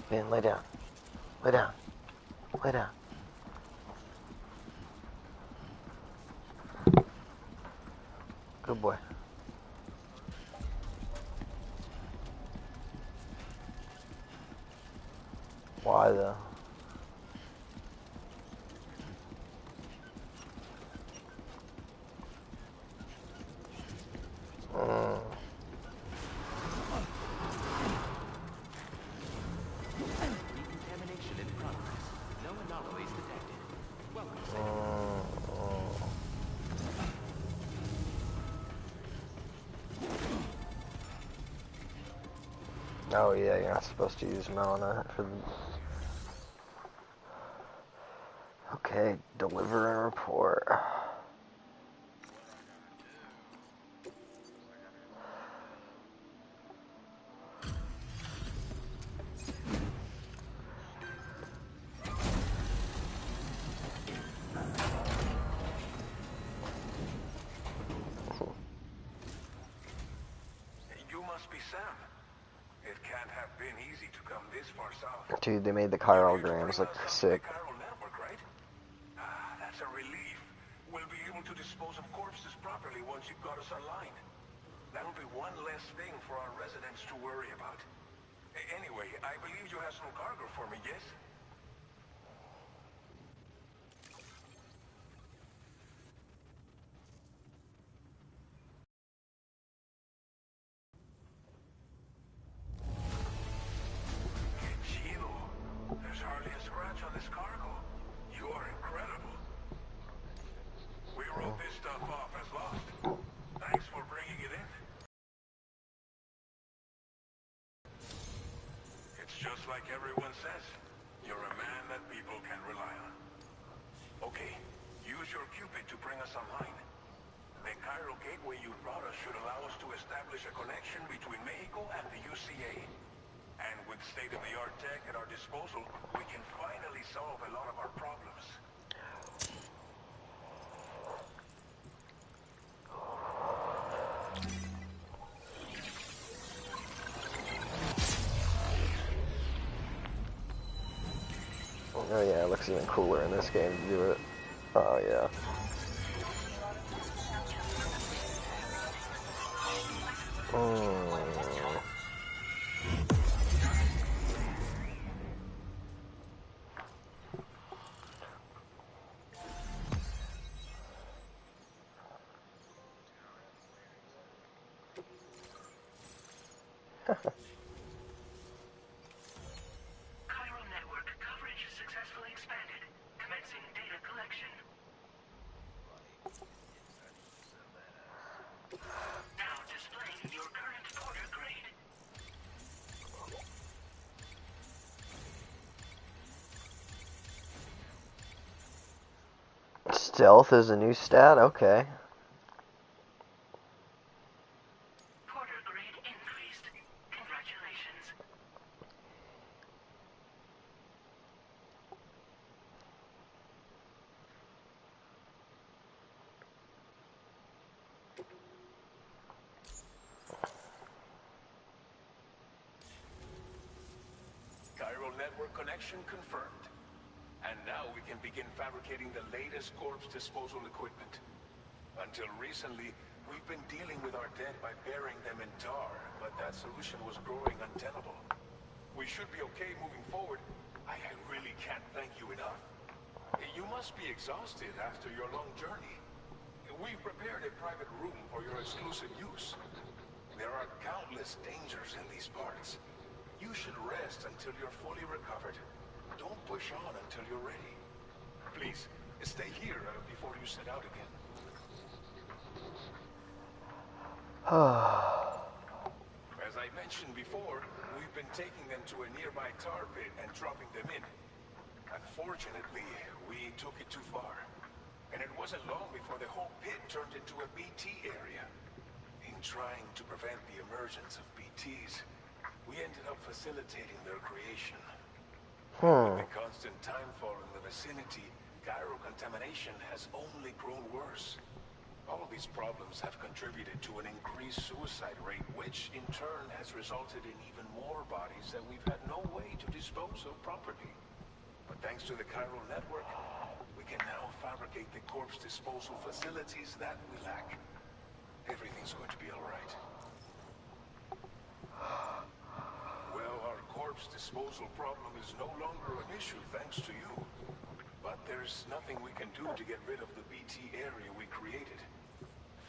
Ben, lay down. Lay down. Lay down. Good boy. Why though? Decontamination in progress. No anomalies detected. Welcome, Sam. Oh yeah, you're not supposed to use Melana for the... Okay, deliver and report. You must be Sam. It can't have been easy to come this far south. Dude, they made the You're here to chirograms bring look us up to sick. the chiral network, right? Ah, that's a relief. We'll be able to dispose of corpses properly once you've got us online. That'll be one less thing for our residents to worry about. Anyway, I believe you have some cargo for me, yes? Chill. There's hardly a scratch on this cargo. You are incredible. We wrote this stuff off as lost. Thanks for bringing it in. It's just like everyone says. You're a man that people can rely on. Okay, use your Cupid to bring us online. The Cairo gateway you brought us should allow us to establish a connection between Mexico and the UCA. And with state-of-the-art tech at our disposal, we can finally solve a lot of our problems. Oh yeah, it looks even cooler in this game to do it. Oh yeah. Mm. Chiral network coverage successfully expanded. Commencing data collection. Now displaying your current porter grade. Stealth is a new stat? Okay. Porter grade increased. Congratulations. Chiral network connection confirmed. And now we can begin fabricating the latest corpse disposal equipment. Until recently, we've been dealing with our dead by burying them in tar, but that solution was growing untenable. We should be okay moving forward. I really can't thank you enough. You must be exhausted after your long journey. We've prepared a private room for your exclusive use. There are countless dangers in these parts. You should rest until you're fully recovered. Don't push on until you're ready. Please, stay here before you set out again. As I mentioned before, we've been taking them to a nearby tar pit and dropping them in. Unfortunately, we took it too far. And it wasn't long before the whole pit turned into a BT area. In trying to prevent the emergence of BTs, we ended up facilitating their creation. With the constant timefall in the vicinity, gyro contamination has only grown worse. All of these problems have contributed to an increased suicide rate, which in turn has resulted in even more bodies that we've had no way to dispose of properly. But thanks to the chiral network, we can now fabricate the corpse disposal facilities that we lack. Everything's going to be all right. Well, our corpse disposal problem is no longer an issue thanks to you. But there's nothing we can do to get rid of the BT area we created.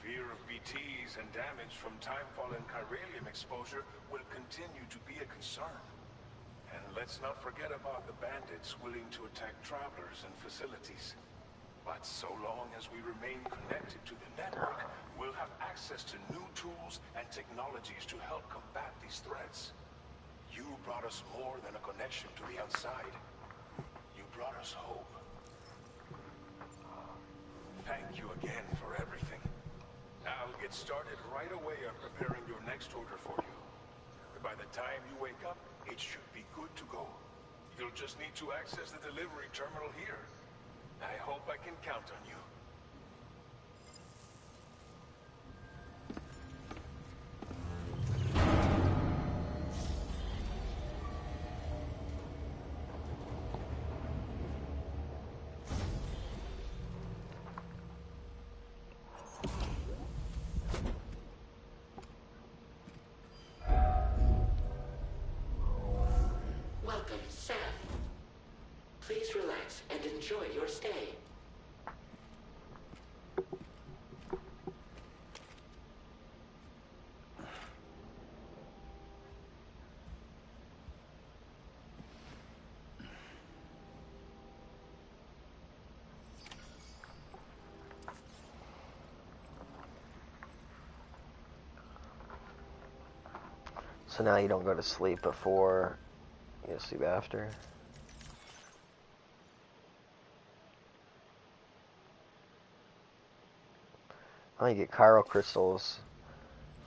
Fear of BTs and damage from timefall and chiralium exposure will continue to be a concern. And let's not forget about the bandits willing to attack travelers and facilities. But so long as we remain connected to the network, we'll have access to new tools and technologies to help combat these threats. You brought us more than a connection to the outside. You brought us hope. Thank you again for everything. I'll get started right away on preparing your next order for you. By the time you wake up, it should be good to go. You'll just need to access the delivery terminal here. I hope I can count on you. Welcome, Sam. Please relax and enjoy your stay. So now you don't go to sleep before, you go to sleep after. Oh, you get chiral crystals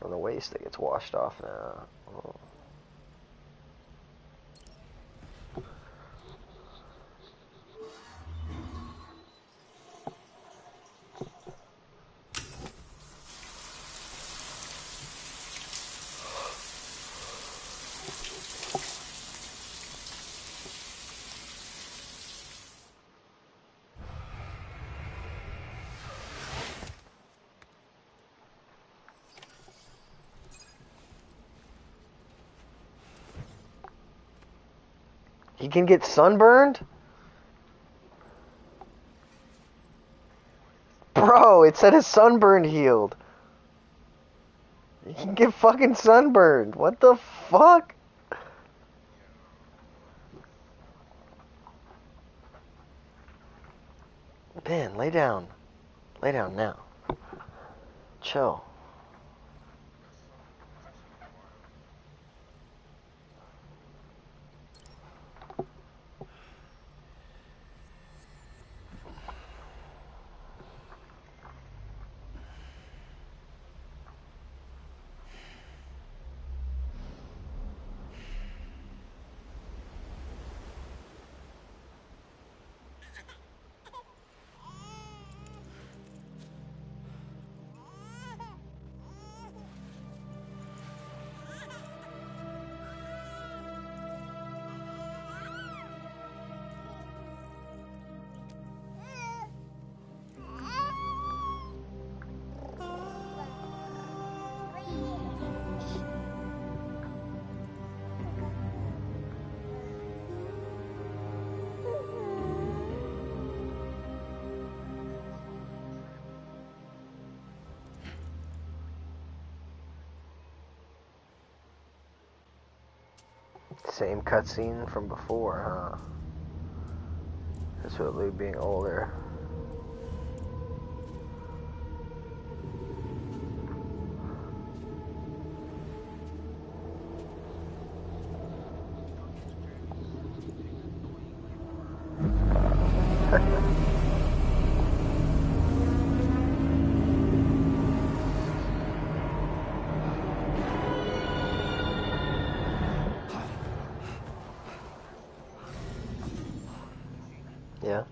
from the waste that gets washed off now. Oh. He can get sunburned? Bro, it said his sunburn healed. He can get fucking sunburned. What the fuck? Ben, lay down. Lay down now. Chill. Same cutscene from before, huh? This with Lou being older. Yeah.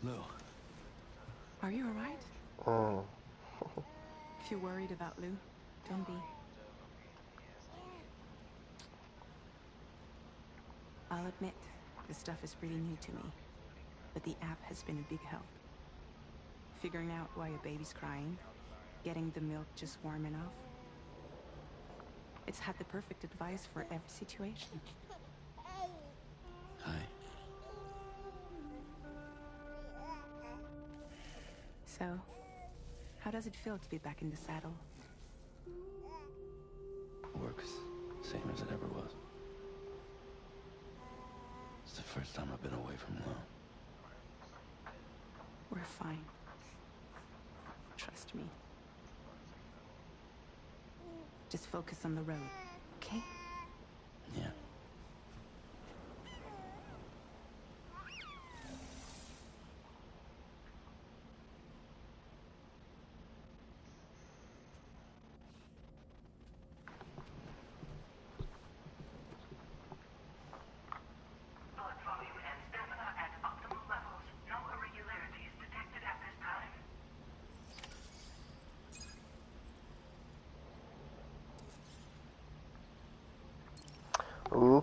Lou. Are you alright? Mm. If you're worried about Lou, don't be. I'll admit, this stuff is pretty new to me, but the app has been a big help. Figuring out why a baby's crying, getting the milk just warm enough. It's had the perfect advice for every situation. Hi. So, how does it feel to be back in the saddle? Works same as it ever was. It's the first time I've been away from Lou. We're fine. Trust me. Just focus on the road, okay? Yeah.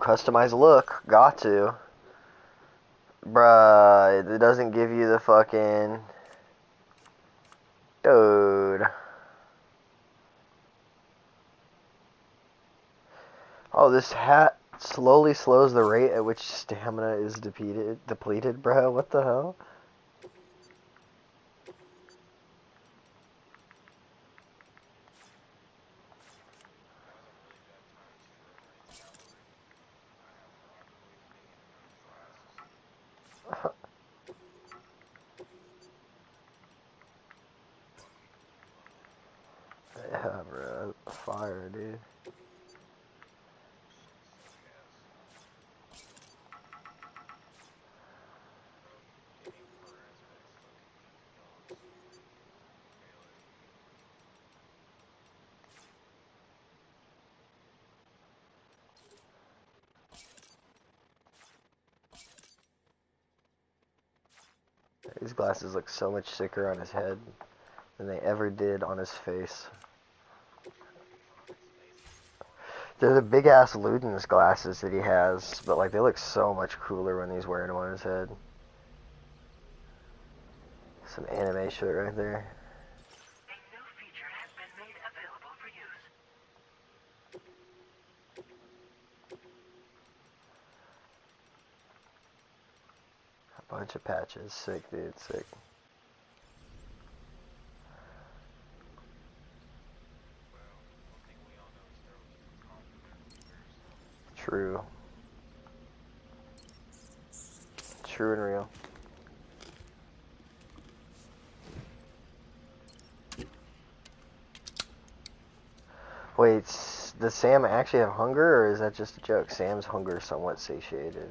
customize look. Got to. Bruh, it doesn't give you the fucking... Dude. Oh, this hat slowly slows the rate at which stamina is depleted, bro. What the hell? Yeah, bro. Fire, dude. These glasses look so much sicker on his head than they ever did on his face. They're the big ass Ludens glasses that he has, but like they look so much cooler when he's wearing them on his head. Some anime shit right there. A new feature has been made available for use. A bunch of patches. Sick, dude. Sick. True. True and real. Wait, does Sam actually have hunger, or is that just a joke? Sam's hunger is somewhat satiated.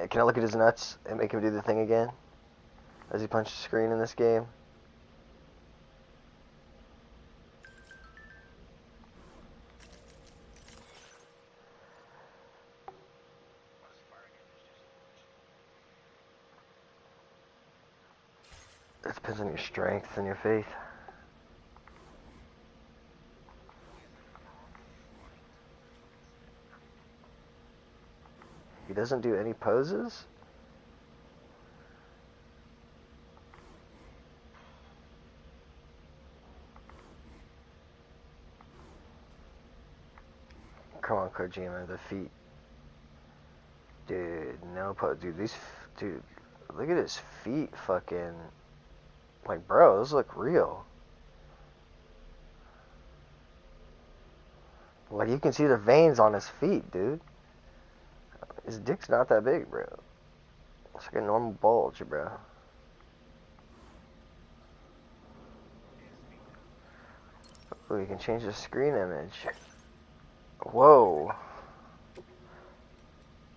Can I look at his nuts and make him do the thing again? As he punches the screen in this game? It depends on your strength and your faith. He doesn't do any poses? Come on, Kojima, the feet. Dude, no pose. Dude, look at his feet fucking. Like, bro, those look real. Like, you can see the veins on his feet, dude. His dick's not that big, bro. It's like a normal bulge, bro. Oh, you can change the screen image. Whoa.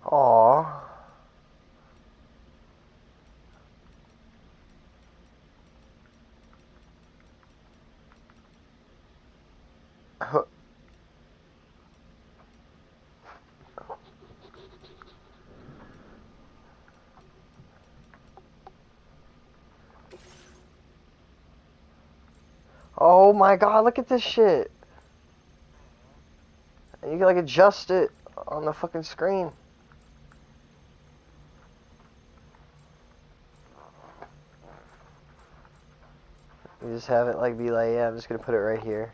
Aww. Oh my god, look at this shit. And you can like adjust it on the fucking screen. You just have it like be like, yeah, I'm just gonna put it right here.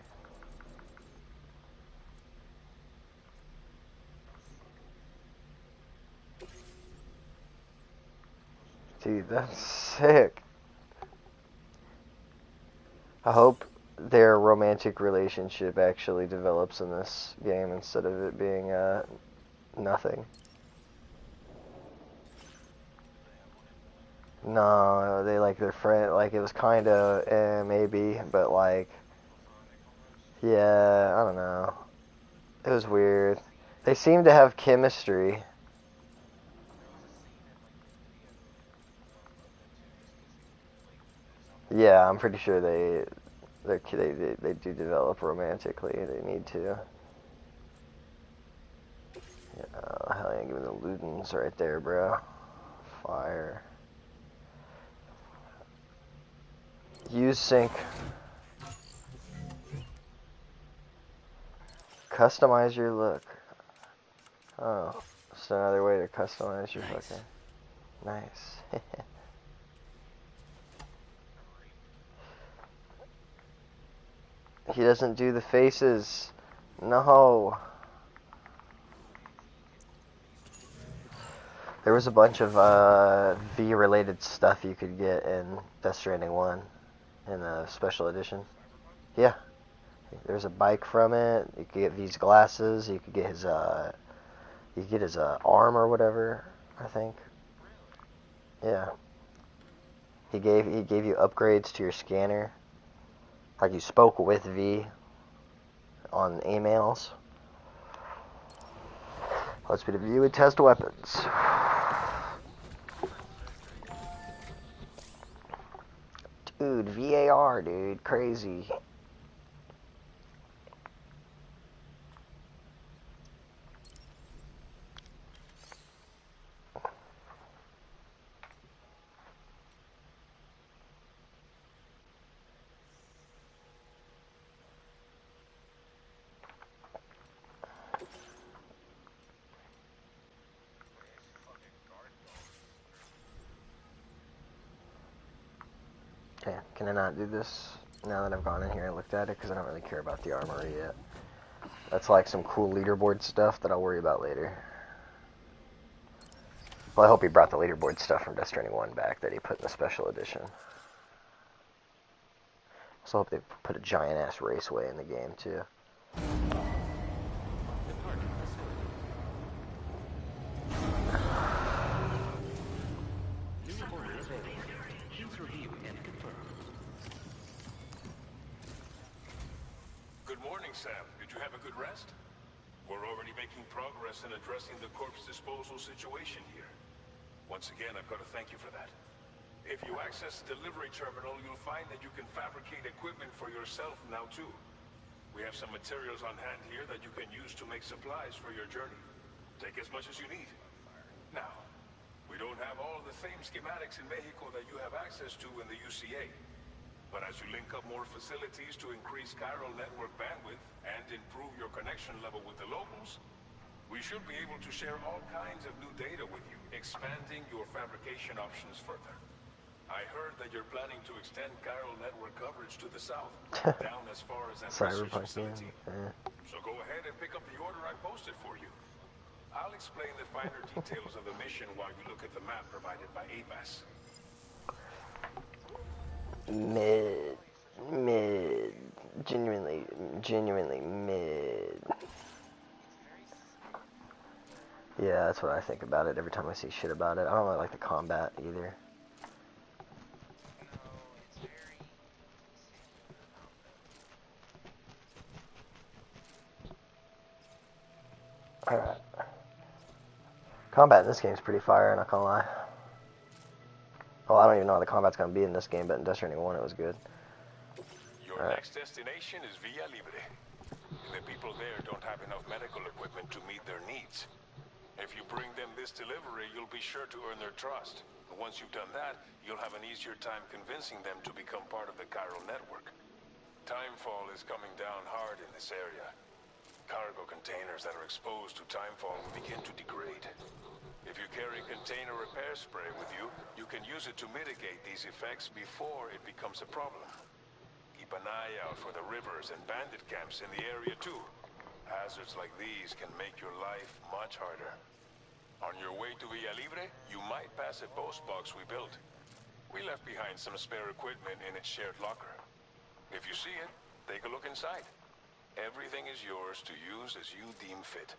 Dude, that's sick. I hope their romantic relationship actually develops in this game instead of it being nothing. No, they like their friend. Like it was kind of maybe, but like yeah, I don't know. It was weird. They seem to have chemistry. Yeah, I'm pretty sure they do develop romantically. They need to. Yeah, hell yeah, give me the Ludens right there, bro. Fire. Use sync. Customize your look. Oh, just another way to customize your Nice. fucking. Nice. He doesn't do the faces. No. There was a bunch of V-related stuff you could get in Death Stranding 1 in the special edition. Yeah. There's a bike from it. You could get V's glasses. You could get his arm or whatever, I think. Yeah. He gave you upgrades to your scanner. Like you spoke with V on emails. Let's be the view and test weapons. Dude, VAR, dude, crazy. Okay, can I not do this now that I've gone in here and looked at it? Because I don't really care about the armory yet. That's like some cool leaderboard stuff that I'll worry about later. Well, I hope he brought the leaderboard stuff from Death Stranding 1 back that he put in the special edition. So I hope they put a giant-ass raceway in the game, too. Good morning, Sam. Did you have a good rest? We're already making progress in addressing the corpse disposal situation here. Once again, I've got to thank you for that. If you access the delivery terminal, you'll find that you can fabricate equipment for yourself now too. We have some materials on hand here that you can use to make supplies for your journey. Take as much as you need. Now, we don't have all the same schematics in Mexico that you have access to in the UCA. But as you link up more facilities to increase chiral network bandwidth and improve your connection level with the locals, we should be able to share all kinds of new data with you, expanding your fabrication options further. I heard that you're planning to extend chiral network coverage to the south, down as far as that research facility. So go ahead and pick up the order I posted for you. I'll explain the finer details of the mission while you look at the map provided by ABAS. Mid. Genuinely mid. Yeah, that's what I think about it every time I see shit about it. I don't really like the combat either. Alright. Combat in this game is pretty fire, not gonna lie. Well, I don't even know how the combat's gonna be in this game, but in Death Stranding 1 it was good. Your next destination is Villa Libre. The people there don't have enough medical equipment to meet their needs. If you bring them this delivery, you'll be sure to earn their trust. And once you've done that, you'll have an easier time convincing them to become part of the chiral network. Timefall is coming down hard in this area. Cargo containers that are exposed to timefall will begin to degrade. If you carry container repair spray with you, you can use it to mitigate these effects before it becomes a problem. Keep an eye out for the rivers and bandit camps in the area too. Hazards like these can make your life much harder. On your way to Villa Libre, you might pass a post box we built. We left behind some spare equipment in its shared locker. If you see it, Take a look inside. Everything is yours to use as you deem fit.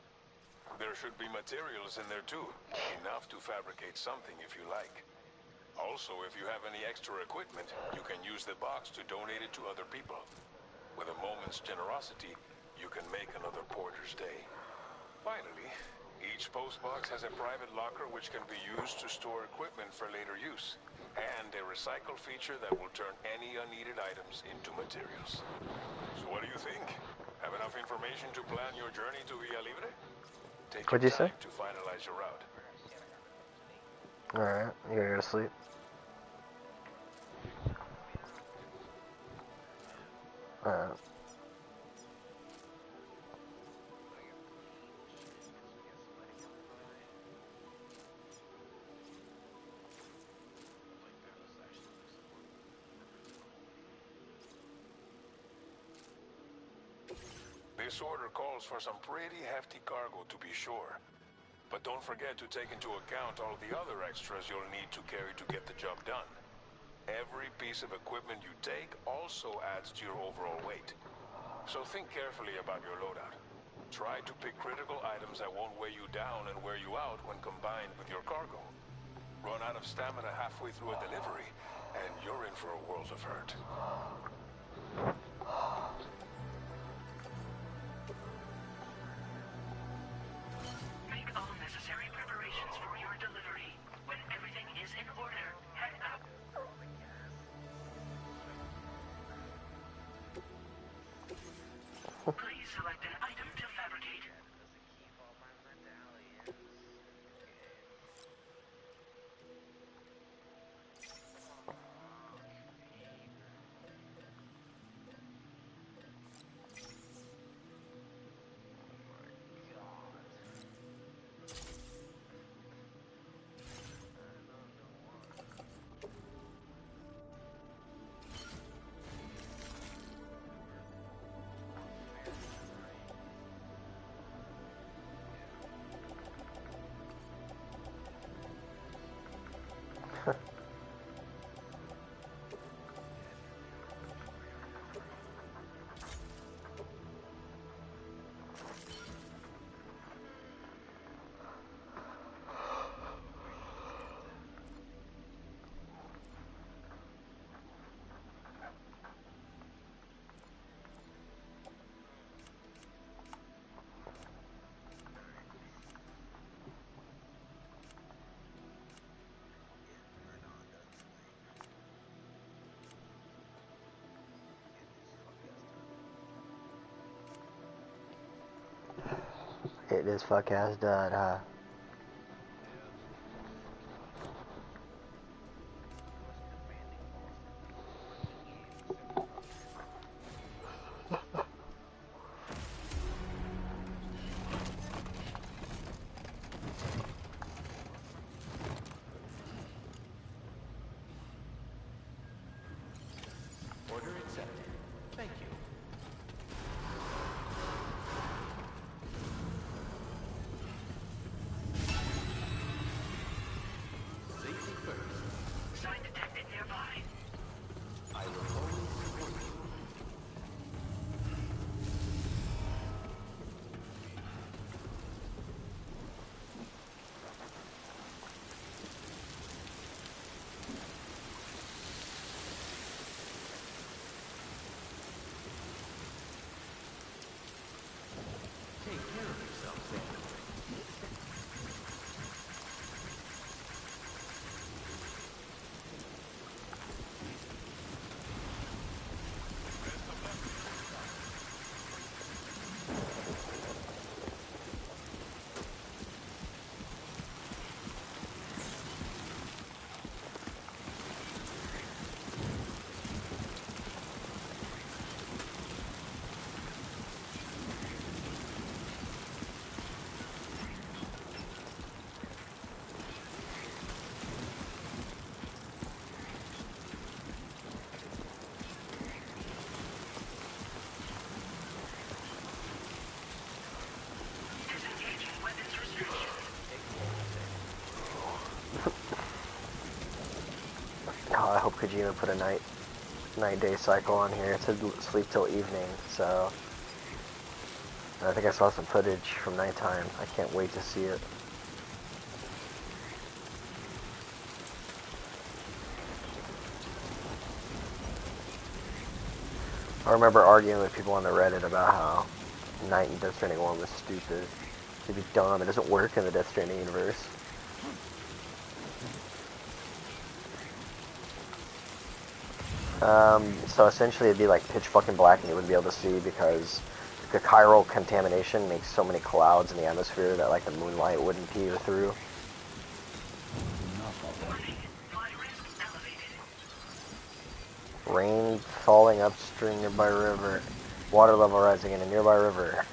There should be materials in there too. Enough to fabricate something if you like. Also, if you have any extra equipment, you can use the box to donate it to other people. With a moment's generosity, you can make another porter's day. Finally, each postbox has a private locker which can be used to store equipment for later use, and a recycle feature that will turn any unneeded items into materials. So what do you think? Have enough information to plan your journey to Villa Libre? Take What'd your you say? time to finalize your route. Alright, you gotta go to sleep. Alright. This order calls for some pretty hefty cargo to be sure. But don't forget to take into account all the other extras you'll need to carry to get the job done. Every piece of equipment you take also adds to your overall weight. So think carefully about your loadout. Try to pick critical items that won't weigh you down and wear you out when combined with your cargo. Run out of stamina halfway through a delivery, and you're in for a world of hurt. Make all necessary preparations for your delivery. When everything is in order, head out. Please select an item to fabricate. It is fuck ass done, huh? Order accepted. Thank you. Safety first. Sign detected nearby. I will always support you. Take care of yourself, Sam. Disengaging weapons restrictions. Oh, I hope Kojima put a night. night-day cycle on here. It said sleep till evening, so I think I saw some footage from nighttime. I can't wait to see it. I remember arguing with people on the Reddit about how Night in Death Stranding 1 was stupid. It'd be dumb. It doesn't work in the Death Stranding universe. So essentially it'd be like pitch fucking black and you wouldn't be able to see because the chiral contamination makes so many clouds in the atmosphere that like the moonlight wouldn't peer through. Rain falling upstream nearby river. Water level rising in a nearby river.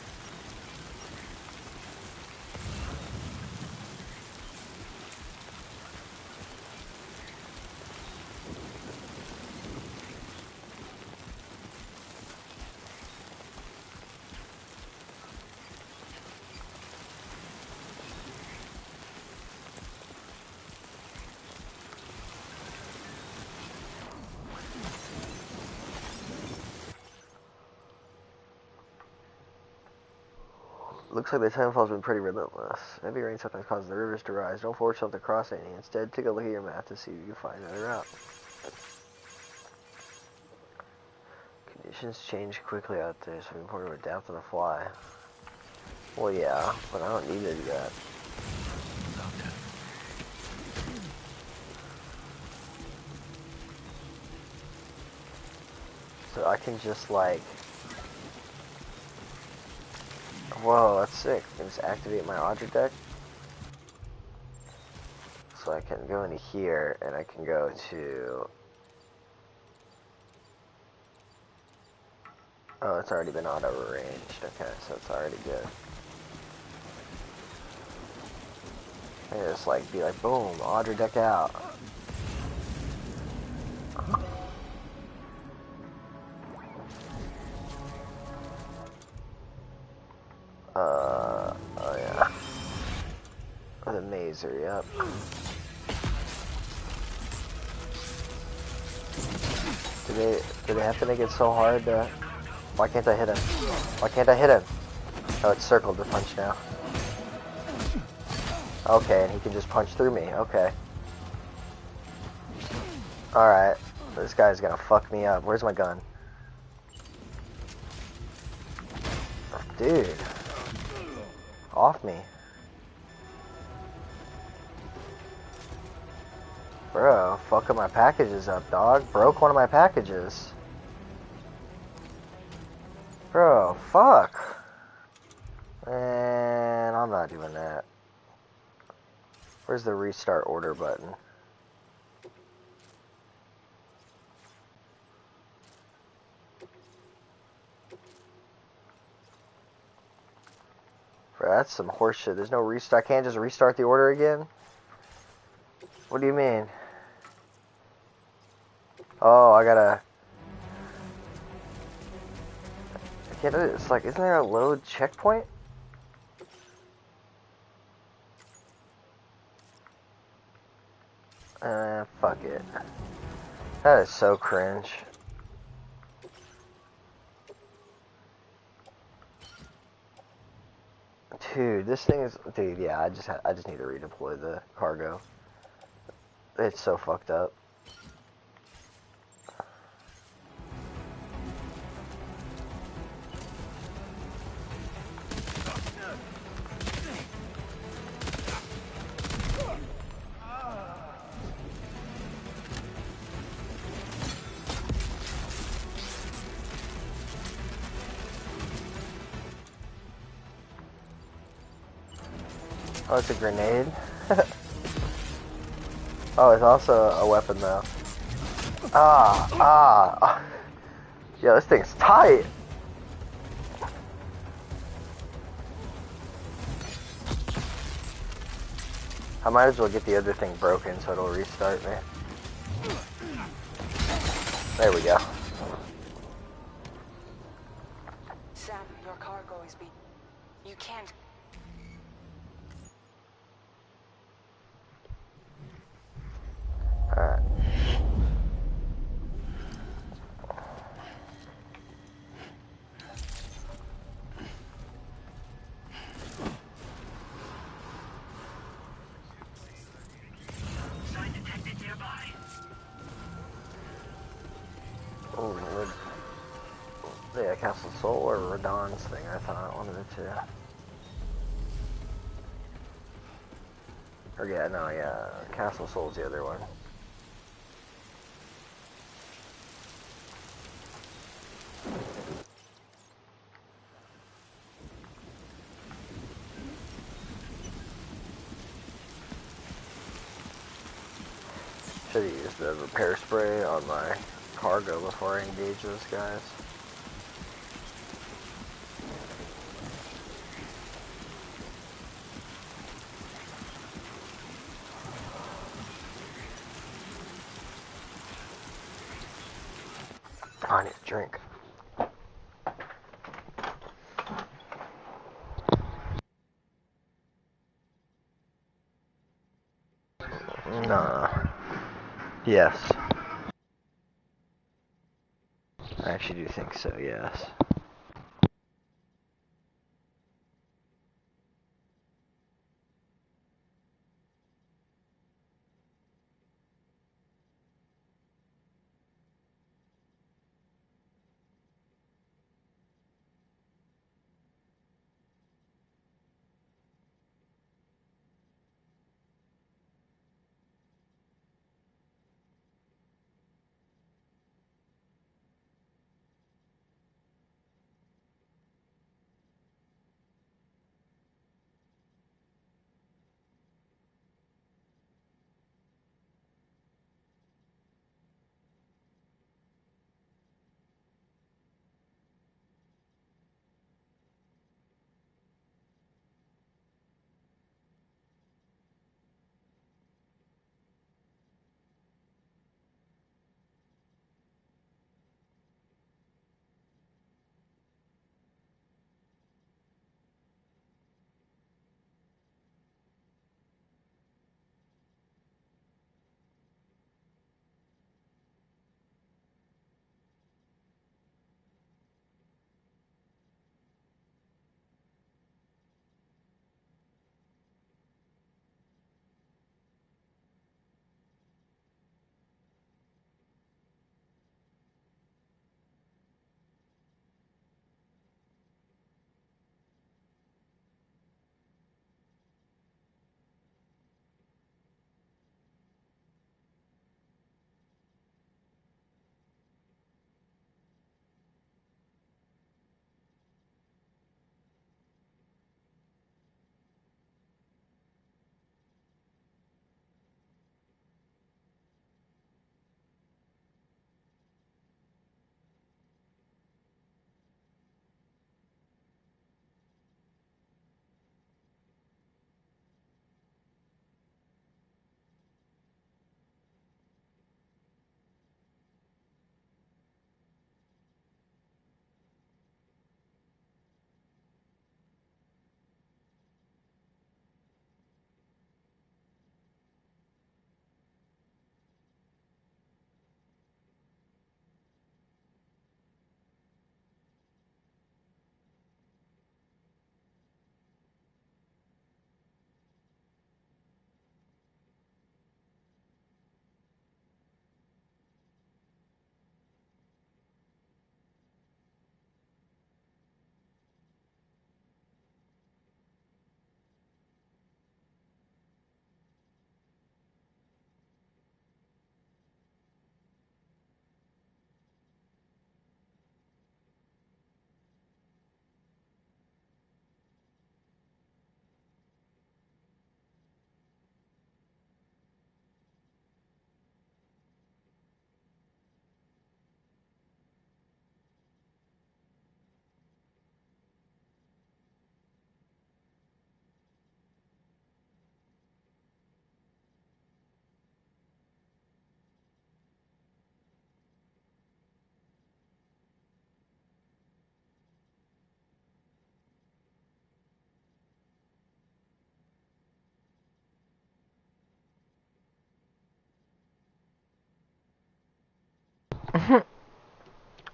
Looks like the timefall's been pretty relentless. Heavy rain sometimes causes the rivers to rise. Don't force yourself to cross any. Instead, take a look at your map to see if you can find another route. Conditions change quickly out there, so it's important to adapt on the fly. Well, yeah, but I don't need to do that. So I can just like... Whoa, that's sick. I can just activate my object deck. So I can go into here, and I can go to... Oh, it's already been auto-arranged. Okay, so it's already good. I can just like be like, boom, object deck out. Oh yeah. The mazer, yep. Do they have to make it so hard to... Why can't I hit him? Why can't I hit him? Oh, it's circled to punch now. Okay, and he can just punch through me. Okay. Alright. This guy's gonna fuck me up. Where's my gun? Dude. Off me. Bro, fucking my packages up, dog. Broke one of my packages. Bro, fuck. Man, I'm not doing that. Where's the restart order button? Bro, that's some horseshit. There's no restart. I can't just restart the order again? What do you mean? Oh, I gotta... I can't do it. It's like, isn't there a load checkpoint? Fuck it. That is so cringe. Dude, this thing is... Dude, yeah, I just need to redeploy the cargo. It's so fucked up. Oh, it's a grenade? Oh, it's also a weapon though. Ah. Yo, this thing's tight. I might as well get the other thing broken so it'll restart me. There we go. Sam, your cargo is being... You can't... Alright. Yeah, Castle Soul or Radon's thing, I thought, one of the two. Or yeah, no, yeah, Castle Soul's the other one. Should have used the repair spray on my cargo before I engage those guys. I need a drink. Nah. Yes. I actually do think so, yes.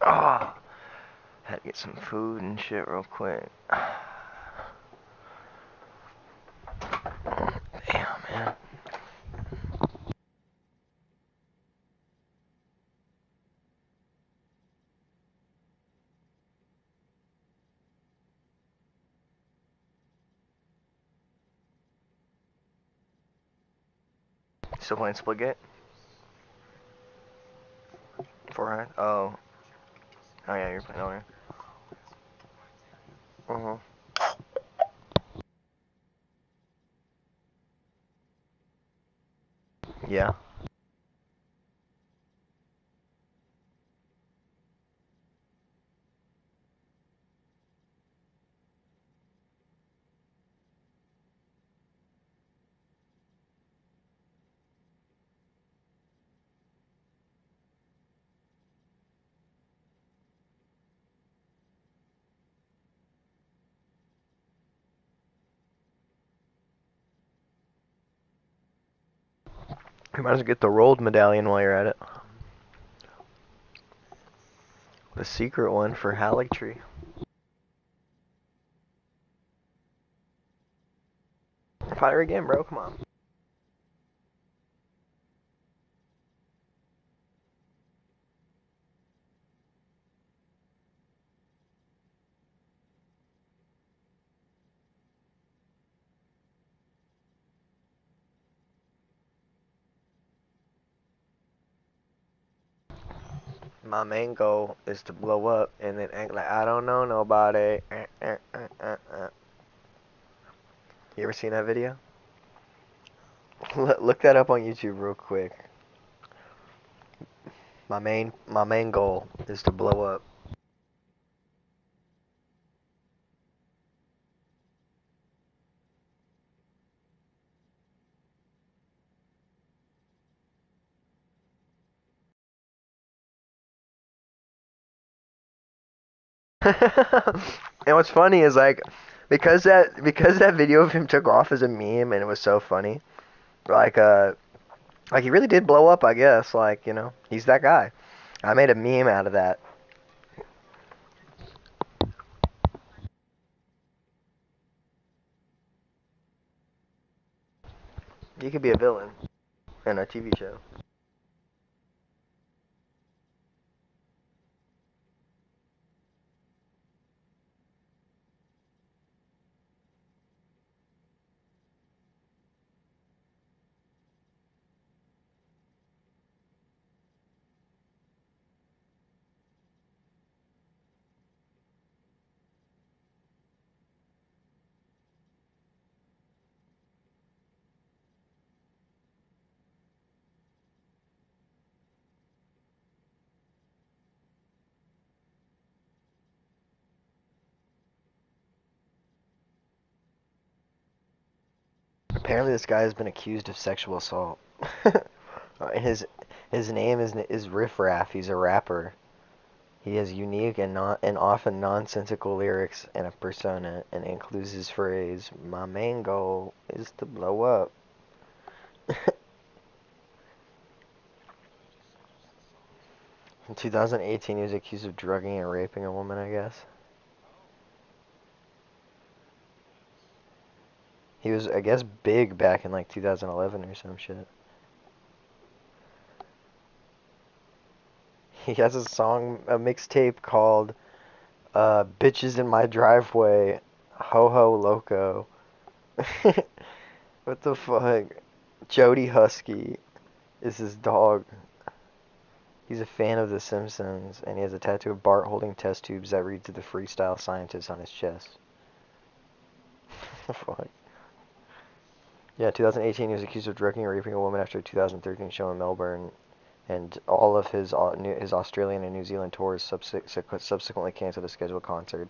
Oh, had to get some food and shit real quick. Damn, man. Still playing Splitgate? Fortnite? Oh. Oh yeah, you're playing on here. Yeah. You might as well get the rolled medallion while you're at it. The secret one for Haligtree. Fight her again, bro. Come on. My main goal is to blow up and then act like I don't know nobody. You ever seen that video? Look that up on YouTube real quick. My main goal is to blow up. And what's funny is like because that video of him took off as a meme and it was so funny. Like like he really did blow up, I guess. Like, he's that guy. I made a meme out of that. You could be a villain in a TV show. Apparently, this guy has been accused of sexual assault. His name is Riff Raff. He's a rapper. He has unique and often nonsensical lyrics and a persona, and includes his phrase, "My main goal is to blow up." In 2018, he was accused of drugging and raping a woman, I guess. He was, I guess, big back in like 2011 or some shit. He has a mixtape called Bitches in My Driveway, Ho Ho Loco. What the fuck? Jody Husky is his dog. He's a fan of The Simpsons, and he has a tattoo of Bart holding test tubes that reads the freestyle scientist on his chest. Fuck. Yeah, 2018, he was accused of drugging and raping a woman after a 2013 show in Melbourne, and all of his Australian and New Zealand tours subsequently canceled a scheduled concert.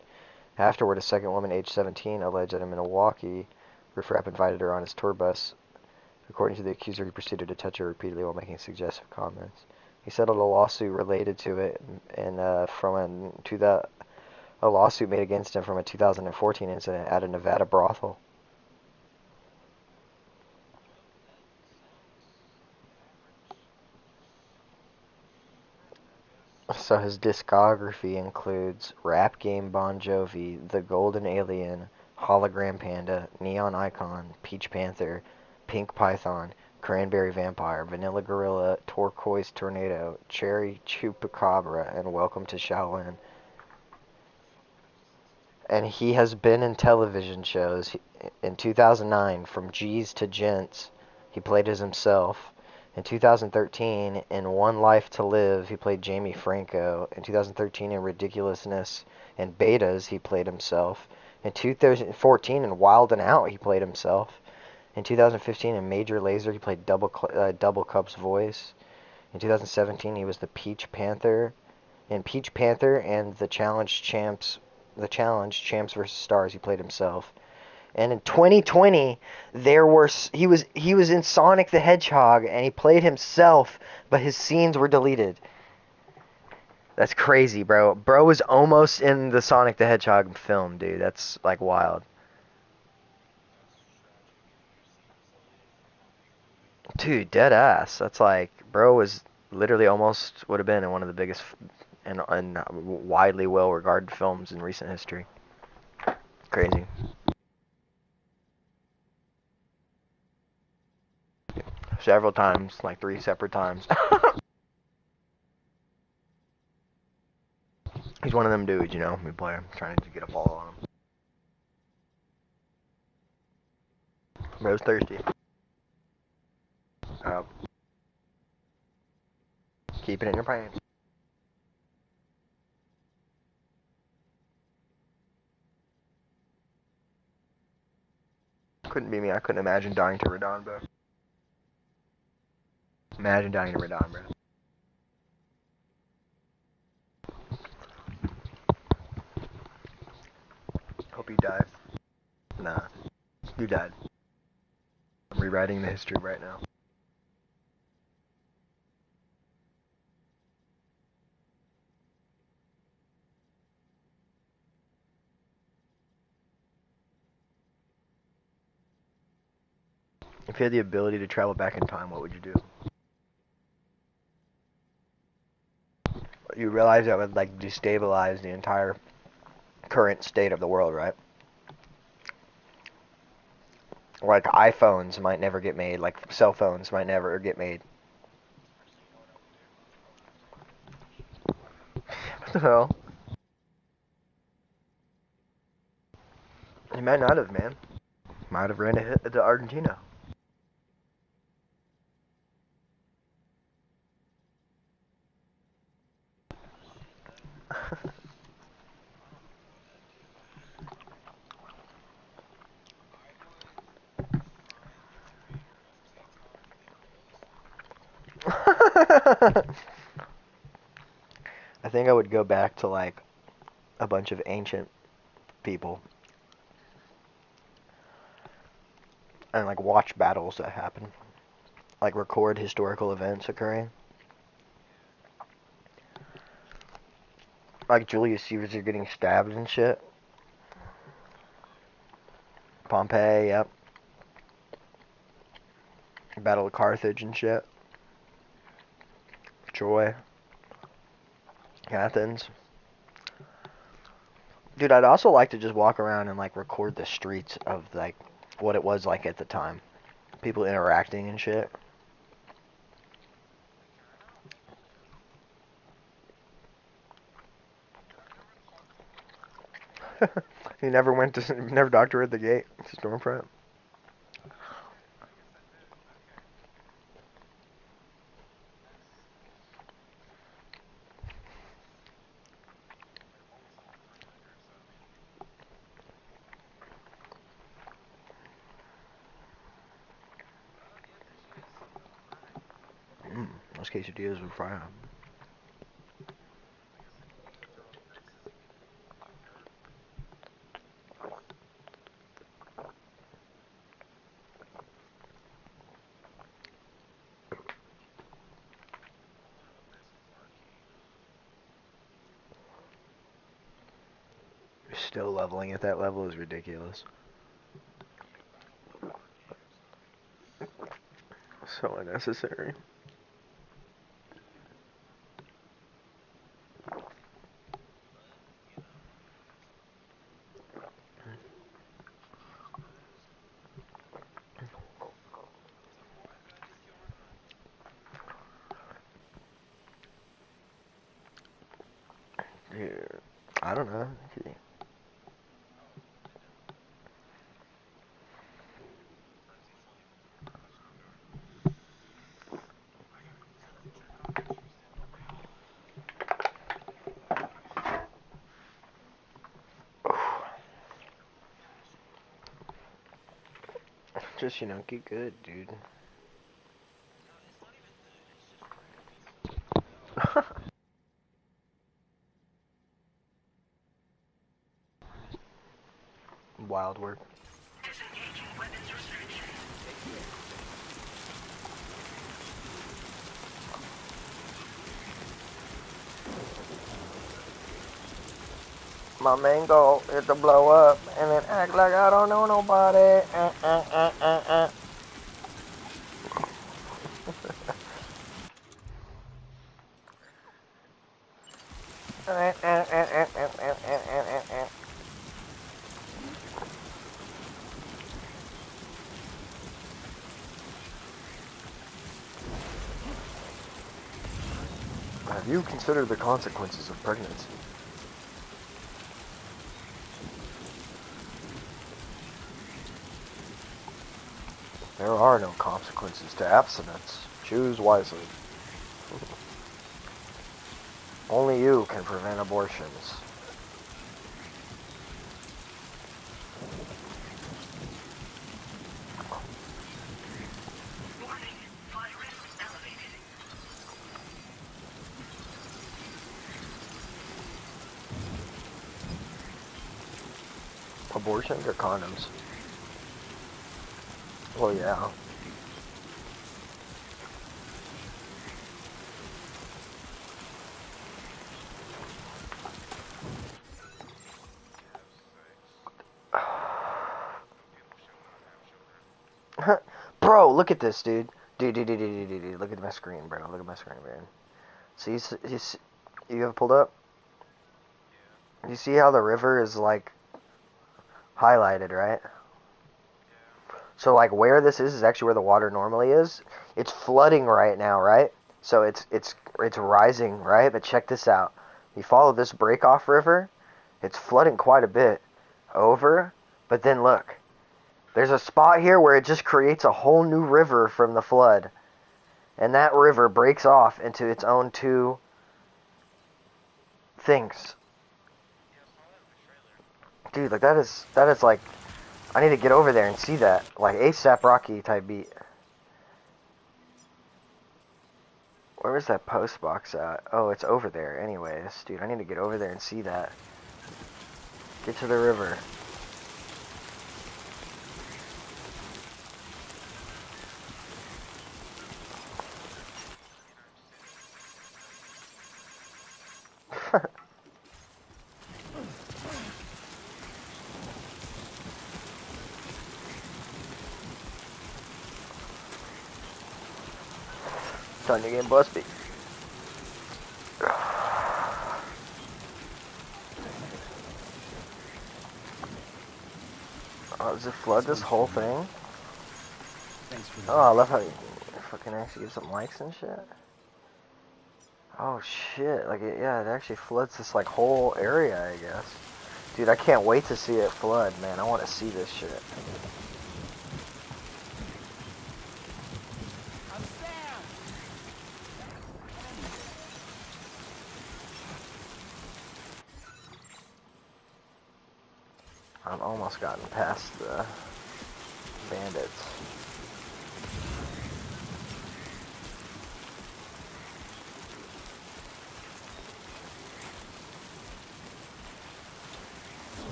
Afterward, a second woman, aged 17, alleged that in Milwaukee, Riff Raff invited her on his tour bus. According to the accuser, he proceeded to touch her repeatedly while making suggestive comments. He settled a lawsuit related to it, and a lawsuit made against him from a 2014 incident at a Nevada brothel. So his discography includes Rap Game Bon Jovi, The Golden Alien, Hologram Panda, Neon Icon, Peach Panther, Pink Python, Cranberry Vampire, Vanilla Gorilla, Turquoise Tornado, Cherry Chupacabra, and Welcome to Shaolin. And he has been in television shows. In 2009, From G's to Gents, he played as himself. In 2013, in One Life to Live, he played Jamie Franco. In 2013, in Ridiculousness and Betas, he played himself. In 2014, in Wild and Out, he played himself. In 2015, in Major Lazer, he played Double Cup's voice. In 2017, he was the Peach Panther. In Peach Panther and the Challenge Champs vs. Stars, he played himself. And in 2020, he was in Sonic the Hedgehog and he played himself, but his scenes were deleted. That's crazy, bro. Bro was almost in the Sonic the Hedgehog film, dude. That's like wild. Dude, dead ass. That's like, bro was literally almost would have been in one of the biggest and widely well regarded films in recent history. Crazy. Several times, like 3 separate times. He's one of them dudes, you know, we play trying to get a follow on him. Bro's thirsty. Uh, keep it in your pants. Couldn't be me. I couldn't imagine dying to Radon, bro. Imagine dying to Radon, bro. Hope you die. Nah, you died. I'm rewriting the history right now. If you had the ability to travel back in time, what would you do? You realize that would like destabilize the entire current state of the world, right? Like iPhones might never get made, like cell phones might never get made. What the hell? He might not have, man. Might have ran it to Argentina. I think I would go back to like a bunch of ancient people and like watch battles that happen. Like record historical events occurring. Like Julius Caesar getting stabbed and shit. Pompeii, yep. Battle of Carthage and shit. Troy. Athens. Dude, I'd also like to just walk around and like record the streets of like what it was like at the time. People interacting and shit. He never went to, never docked her at the gate. Stormfront. Those quesadillas were fire. Still leveling at that level is ridiculous. So unnecessary. Dude, I don't know. Just, you know, get good, dude. Wild work. Disengaging weapons restrictions. My main goal is to blow up and then act like I don't know nobody. Have you considered the consequences of pregnancy? There are no consequences to abstinence. Choose wisely. Only you can prevent abortions. Warning. Flight risk elevated. Abortions or condoms? Well, yeah. Bro, look at this, dude. Dude. Look at my screen, bro. Look at my screen, man. See, you have it pulled up? You see how the river is, like, highlighted, right? So, like, where this is actually where the water normally is. It's flooding right now, right? So it's rising, right? But check this out. You follow this break-off river, it's flooding quite a bit over, but then look. There's a spot here where it just creates a whole new river from the flood. And that river breaks off into its own two things. Dude, like that is like I need to get over there and see that. Like ASAP Rocky type beat. Where is that post box at? Oh, it's over there. Anyways, dude, I need to get over there and see that. Get to the river. Time to get busted. Oh, does it flood this whole thing? Thanks for Oh, I love how you fucking actually give some likes and shit. Oh shit, like it actually floods this like whole area, I guess. Dude, I can't wait to see it flood, man. I want to see this shit. I've almost gotten past the bandits.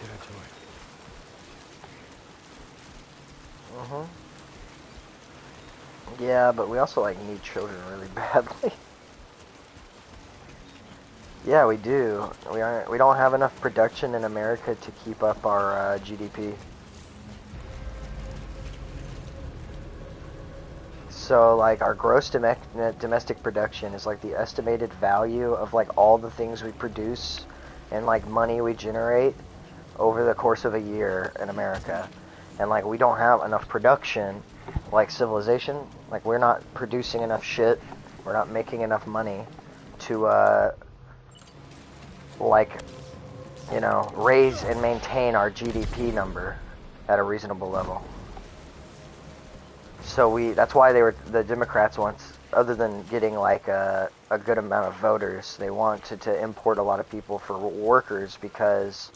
territory. Yeah, but we also like need children really badly. Yeah, we do. We don't have enough production in America to keep up our GDP. So like our gross domestic production is like the estimated value of like all the things we produce and like money we generate over the course of a year in America. And like we don't have enough production like civilization. Like we're not producing enough shit. We're not making enough money to like, you know, raise and maintain our GDP number at a reasonable level. So that's why the Democrats want, other than getting like a good amount of voters, they wanted to import a lot of people for workers because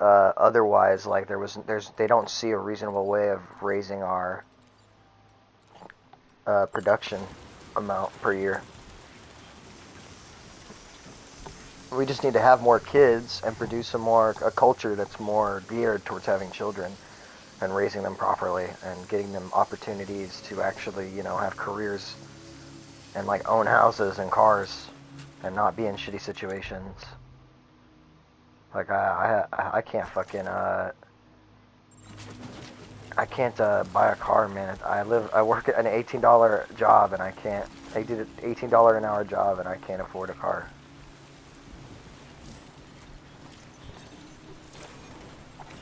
otherwise, like they don't see a reasonable way of raising our production amount per year. We just need to have more kids and produce a culture that's more geared towards having children and raising them properly and getting them opportunities to actually, have careers and like own houses and cars and not be in shitty situations. Like I can't fucking I can't buy a car, man. I work at an $18 job and I did an $18 an hour job and I can't afford a car.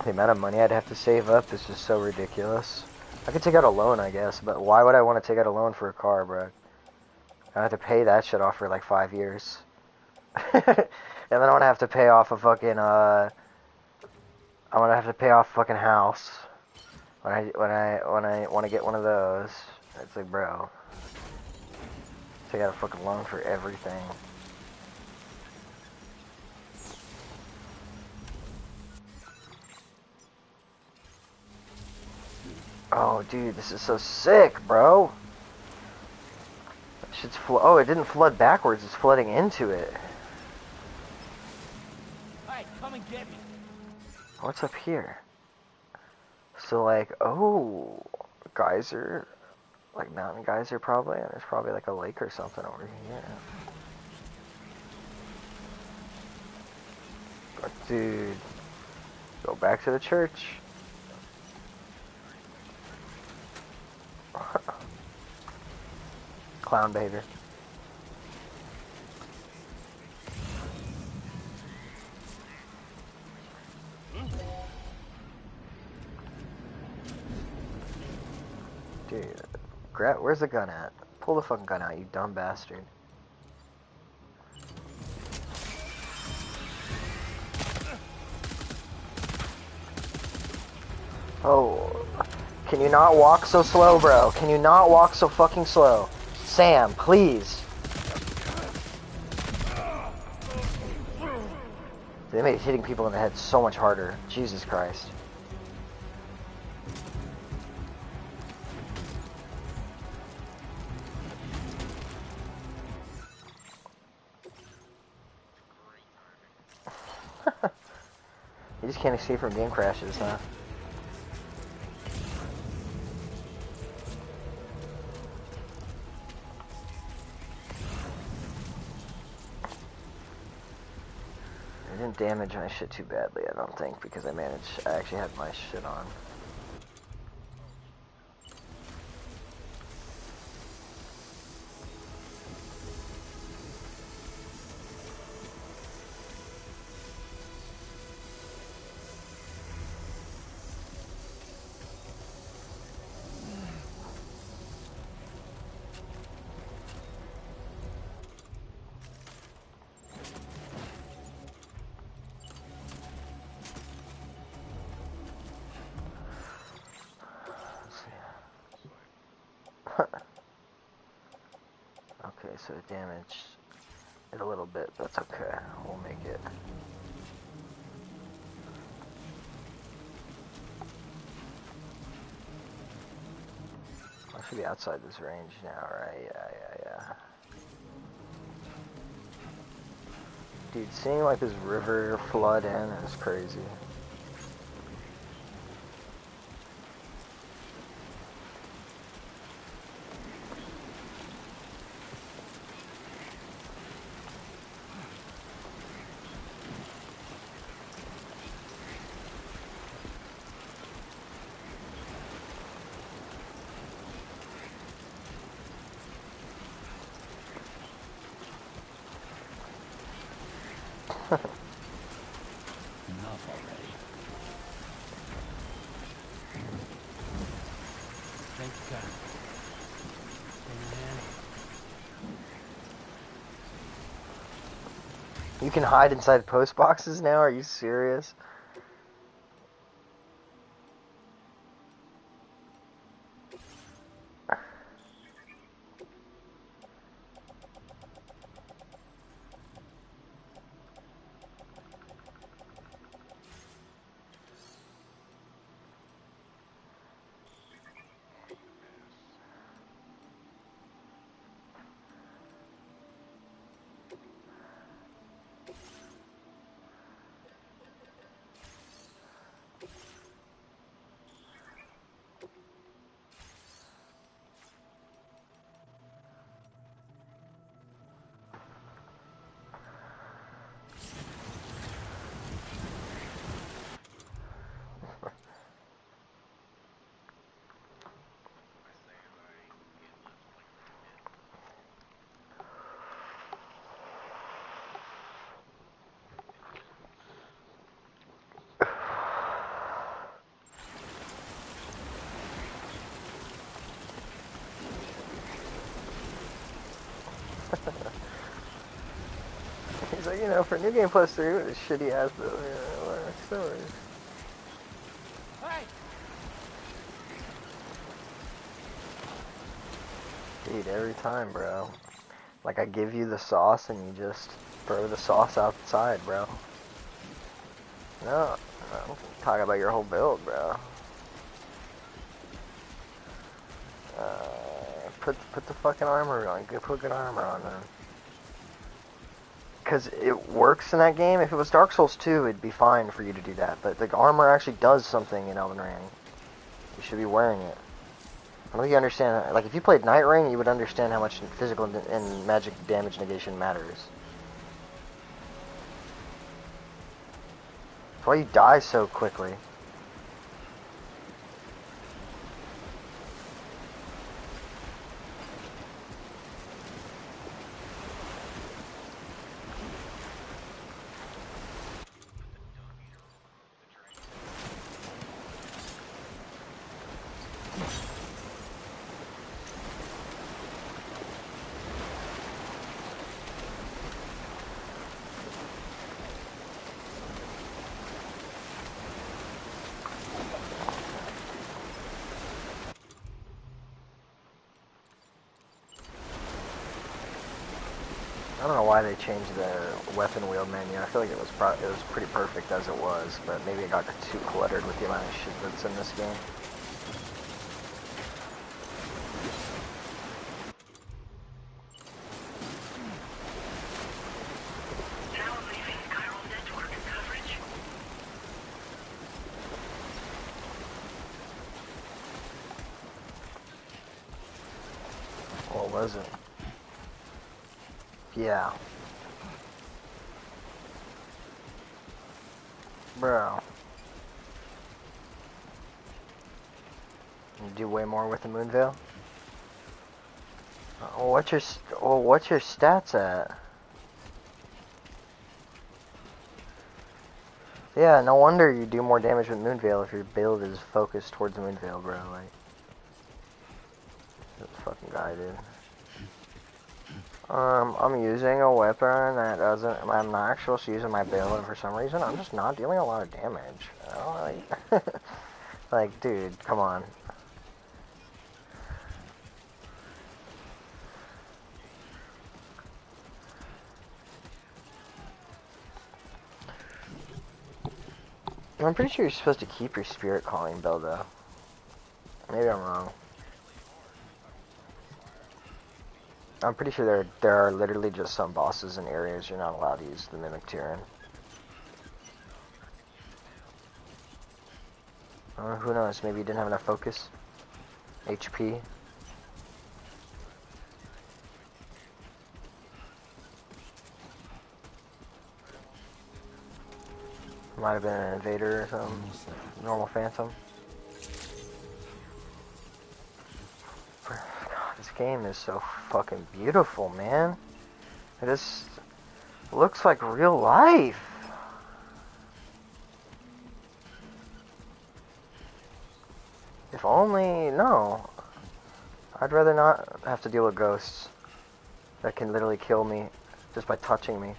The amount of money I'd have to save up is just so ridiculous. I could take out a loan, I guess, but why would I want to take out a loan for a car, bro? I have to pay that shit off for like 5 years. And then I'm gonna have to pay off a fucking I'm gonna have to pay off a fucking house when I want to get one of those. It's like, bro, take out a fucking loan for everything. Oh, dude, this is so sick, bro. That shit's oh, it didn't flood backwards. It's flooding into it. Hey, come and get me. What's up here? So, like, oh, geyser, like mountain geyser probably, and there's probably like a lake or something over here. But dude, go back to the church. Clown behavior. Dude, where's the gun at? Pull the fucking gun out, you dumb bastard. Oh, can you not walk so slow, bro? Can you not walk so fucking slow? Sam, please. They made hitting people in the head so much harder. Jesus Christ. You just can't escape from game crashes, huh? I didn't damage my shit too badly, I don't think, because I actually had my shit on. Okay, so it damaged it a little bit. That's okay. We'll make it. I should be outside this range now, right? Yeah. Dude, seeing like this river flood in is crazy. Enough already. Thank you, God. Stand your hand. You can hide inside post boxes now? Are you serious? you know, for New Game Plus 3, it was shitty ass, but, so, Hey! dude, every time, bro. Like, I give you the sauce and you just throw the sauce outside, bro. No, I'm talking about your whole build, bro. Put the fucking armor on. Put good armor on, man. Because it works in that game. If it was Dark Souls 2, it'd be fine for you to do that. But the armor actually does something in Elden Ring. You should be wearing it. I don't think you understand. Like, if you played Night Rain, you would understand how much physical and magic damage negation matters. That's why you die so quickly. I don't know why they changed the weapon wheel menu. I feel like it was pretty perfect as it was, but maybe it got too cluttered with the amount of shit that's in this game. Now leaving chiral network coverage. What was it? Yeah. Bro. You do way more with the Moonveil? What's your stats at? Yeah, no wonder you do more damage with Moonveil if your build is focused towards Moonveil, bro. Like, this fucking guy, dude. I'm using a weapon that doesn't. I'm not actually supposed to use in my build, and for some reason, I'm just not dealing a lot of damage. I don't like, like, dude, come on. I'm pretty sure you're supposed to keep your spirit calling build, though. Maybe I'm wrong. I'm pretty sure there are literally just some bosses and areas you're not allowed to use the Mimic Tear in. Who knows? Maybe you didn't have enough focus. HP. Might have been an invader or something. Normal phantom. God, this game is so fucking beautiful, man. It just looks like real life. If only, no. I'd rather not have to deal with ghosts that can literally kill me just by touching me.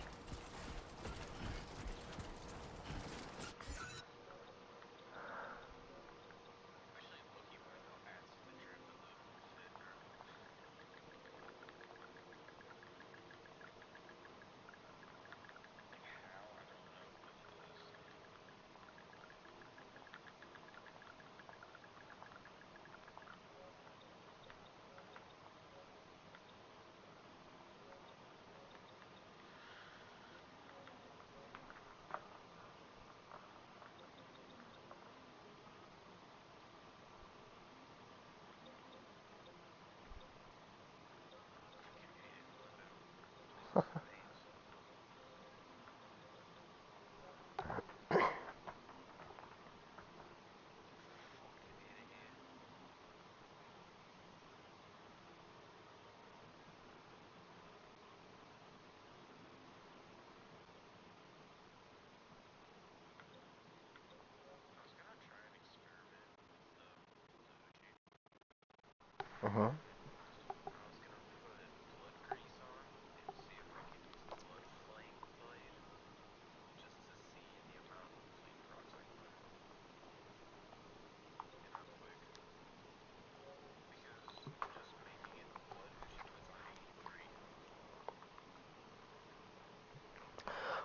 Mm-hmm.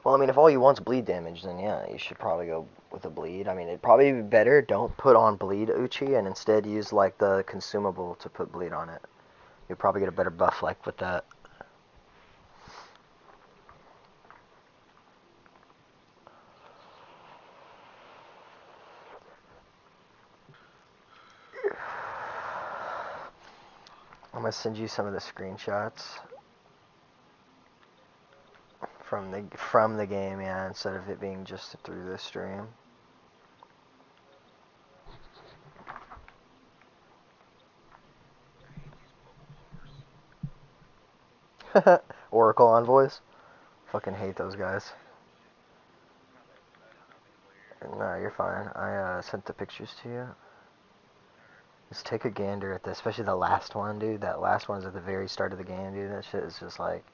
Well, I mean, if all you want's bleed damage, then yeah, you should probably go with a bleed. I mean, it'd probably be better don't put on bleed Uchi and instead use like the consumable to put bleed on it. You'll probably get a better buff like with that. I'm gonna send you some of the screenshots from the game, yeah, instead of it being just through this stream. Oracle envoys. Fucking hate those guys. No, you're fine. I sent the pictures to you. Just take a gander at this, especially the last one, dude. That last one's at the very start of the game, dude. That shit is just like...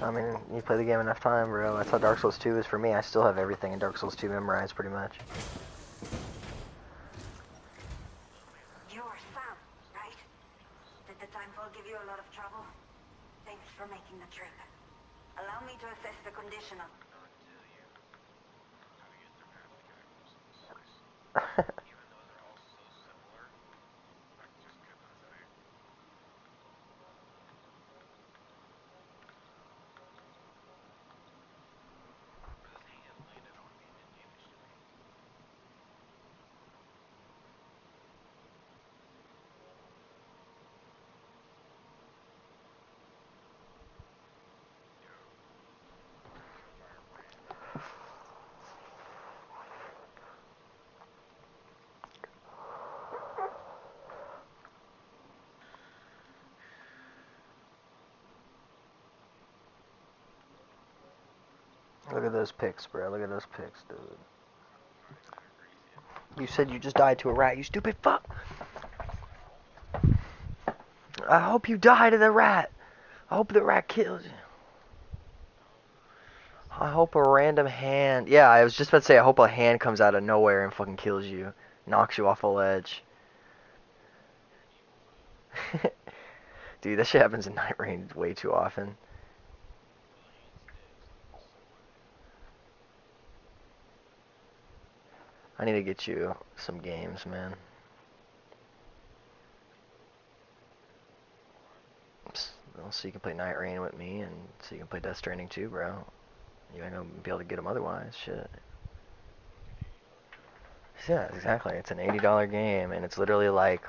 I mean, you play the game enough time, bro. That's how Dark Souls 2 is for me. I still have everything in Dark Souls 2 memorized, pretty much. You're Sam, right? Did the time fall give you a lot of trouble? Thanks for making the trip. Allow me to assess the condition of... Look at those pics, bro. Look at those pics, dude. You said you just died to a rat, you stupid fuck! I hope you die to the rat! I hope the rat kills you. I hope a random hand... Yeah, I was just about to say, I hope a hand comes out of nowhere and fucking kills you. Knocks you off a ledge. Dude, that shit happens in Night Rain way too often. I need to get you some games, man. So you can play Night Rain with me, and so you can play Death Stranding too, bro. You ain't gonna be able to get them otherwise, shit. Yeah, exactly. It's an $80 game, and it's literally like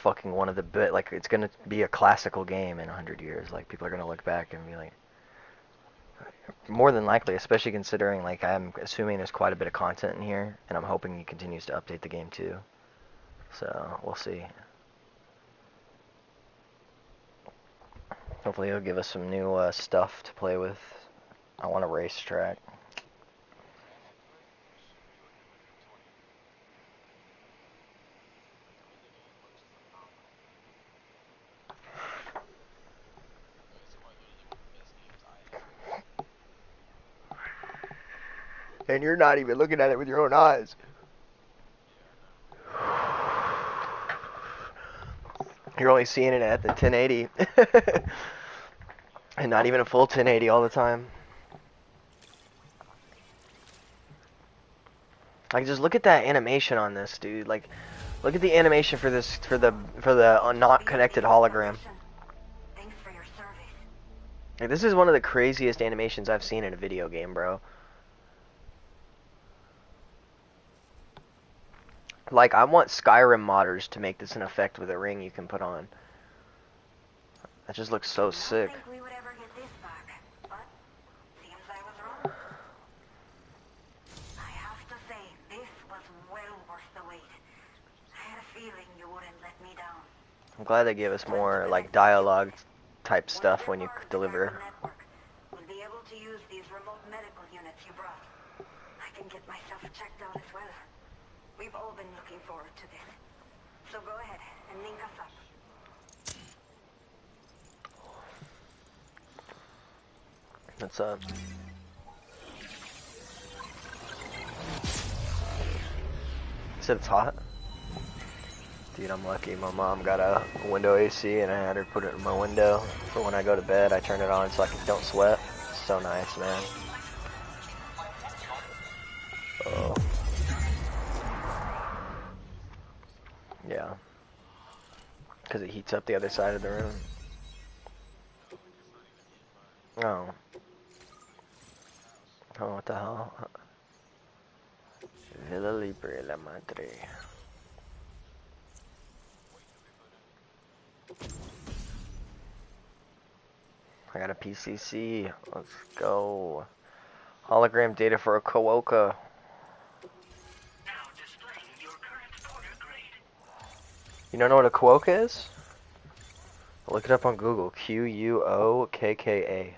fucking one of the like it's gonna be a classical game in 100 years. Like people are gonna look back and be like, more than likely, especially considering like I'm assuming there's quite a bit of content in here, and I'm hoping he continues to update the game too. So we'll see. Hopefully he'll give us some new stuff to play with. I want a racetrack. And you're not even looking at it with your own eyes. You're only seeing it at the 1080. And not even a full 1080 all the time. Like, just look at that animation on this, dude. Like, look at the animation for this, for the not connected hologram. Thanks for your service. Like, this is one of the craziest animations I've seen in a video game, bro. Like, I want Skyrim modders to make this an effect with a ring you can put on. That just looks so sick. I don't think we would ever get this back, but seems I was wrong. I have to say, this was well worth the wait. I had a I'm glad they gave us more like dialogue type stuff when you deliver. We'll be able to use these remote medical units you brought. I can get myself checked out as well. We've all been looking forward to this. So go ahead and link us up. What's up? Said it's hot. Dude, I'm lucky. My mom got a window AC and I had her put it in my window for when I go to bed. I turn it on so I don't sweat. It's so nice, man. Oh. Yeah. Because it heats up the other side of the room. Oh. Oh, what the hell? Villa Libre la Madre. I got a PCC. Let's go. Hologram data for a Kuoka. Now displaying your current porter grade. You don't know what a Kuoka is? Look it up on Google. Quokka.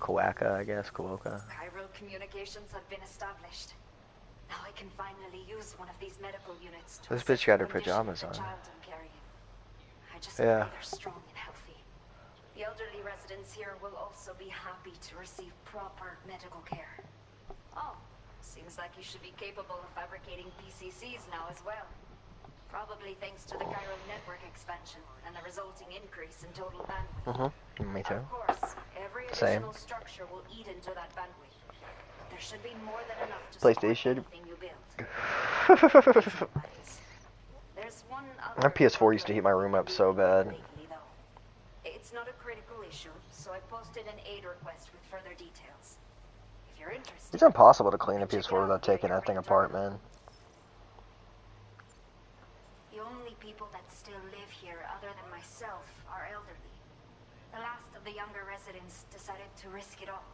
Kuoka, I guess. Kuoka. Chiral communications have been established. Now I can finally use one of these medical units to This assess bitch got the her condition of pajamas the on. child I'm carrying. I just Yeah. pray they're strong and healthy. The elderly residents here will also be happy to receive proper medical care. Oh, seems like you should be capable of fabricating PCCs now as well. Probably thanks to the chiral network expansion and the resulting increase in total bandwidth. Me too. Of course, every Same. additional structure will eat into that bandwidth. But there should be more than enough to PlayStation. support anything you build. There's one My other PS4 used to heat my room up so bad. lately, though. It's not a critical issue, so I posted an aid request with further details. If you're interested, It's impossible to clean a check it PS4 out without via taking your that thing ring apart, terminal. man. The only people that still live here other than myself are elderly. The last of the younger residents decided to risk it all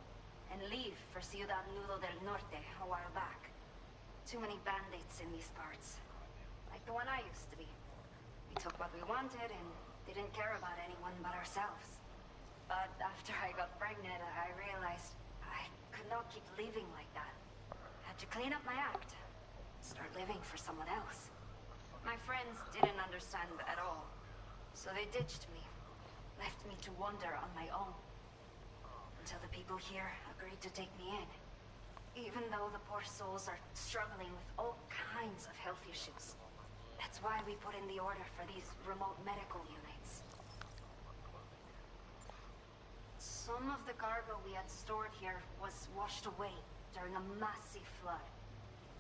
and leave for Ciudad Nudo del Norte a while back. Too many bandits in these parts. Like the one I used to be. We took what we wanted and didn't care about anyone but ourselves. But after I got pregnant, I realized I could not keep living like that. Had to clean up my act. Start living for someone else. My friends didn't understand at all. So they ditched me. Left me to wander on my own. Until the people here agreed to take me in. Even though the poor souls are struggling with all kinds of health issues. That's why we put in the order for these remote medical units. Some of the cargo we had stored here was washed away during a massive flood.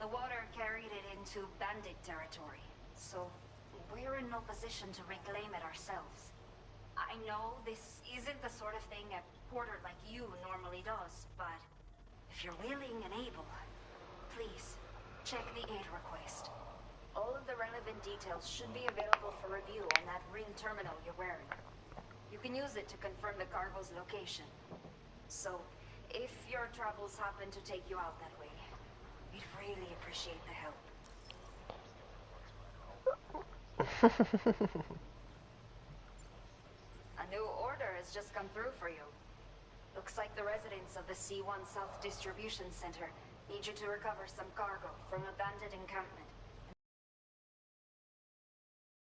The water carried it into bandit territory, so we're in no position to reclaim it ourselves. I know this isn't the sort of thing a porter like you normally does, but if you're willing and able, please check the aid request. All of the relevant details should be available for review on that ring terminal you're wearing. You can use it to confirm the cargo's location. So, if your travels happen to take you out that way, we'd really appreciate the help. A new order has just come through for you. Looks like the residents of the C1 South Distribution Center need you to recover some cargo from a bandit encampment.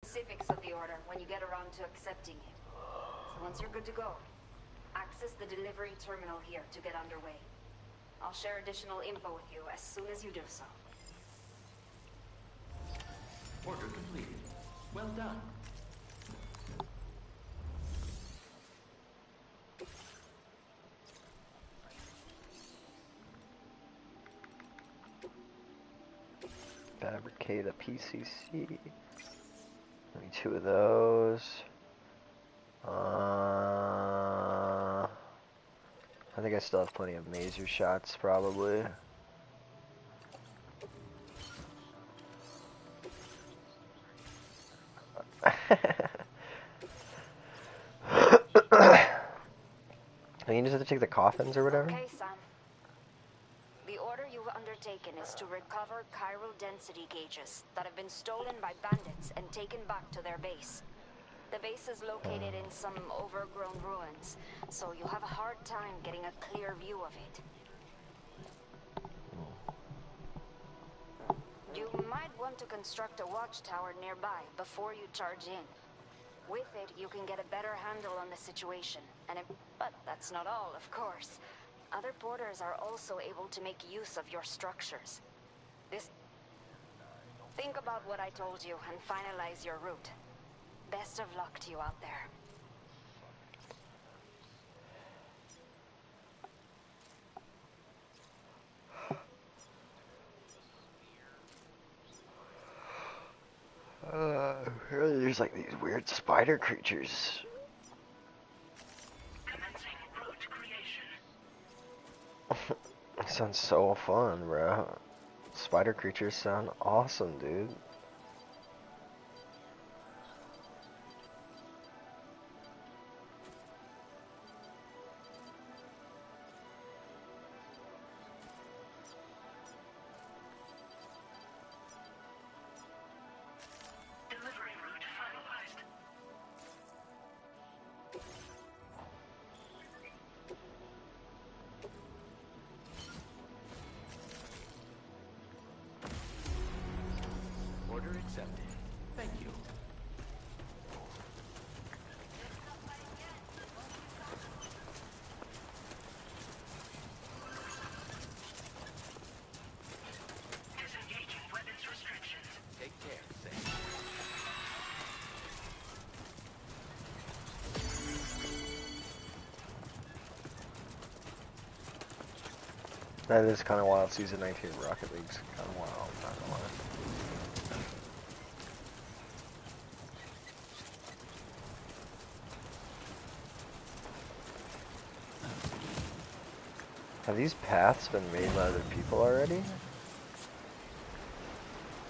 Specifics of the order when you get around to accepting it. So once you're good to go, access the delivery terminal here to get underway. I'll share additional info with you as soon as you do so. Order completed. Well done. Fabricate a PCC. Give me 2 of those. I think I still have plenty of maser shots, probably. You just have to take the coffins or whatever? Okay, Sam. The order you undertaken is to recover chiral density gauges that have been stolen by bandits and taken back to their base. The base is located in some overgrown ruins, so you'll have a hard time getting a clear view of it. You might want to construct a watchtower nearby before you charge in. With it, you can get a better handle on the situation, but that's not all, of course. Other porters are also able to make use of your structures. Think about what I told you and finalize your route. Best of luck to you out there. There's like these weird spider creatures. Commencing route creation. It sounds so fun, bro. Spider creatures sound awesome, dude. Delivery route finalized. Order accepted. Thank you. Disengaging weapons restrictions. Take care, Sam. That is kind of wild. Season 19 of Rocket League's kind of wild. Not gonna lie. Have these paths been made by other people already?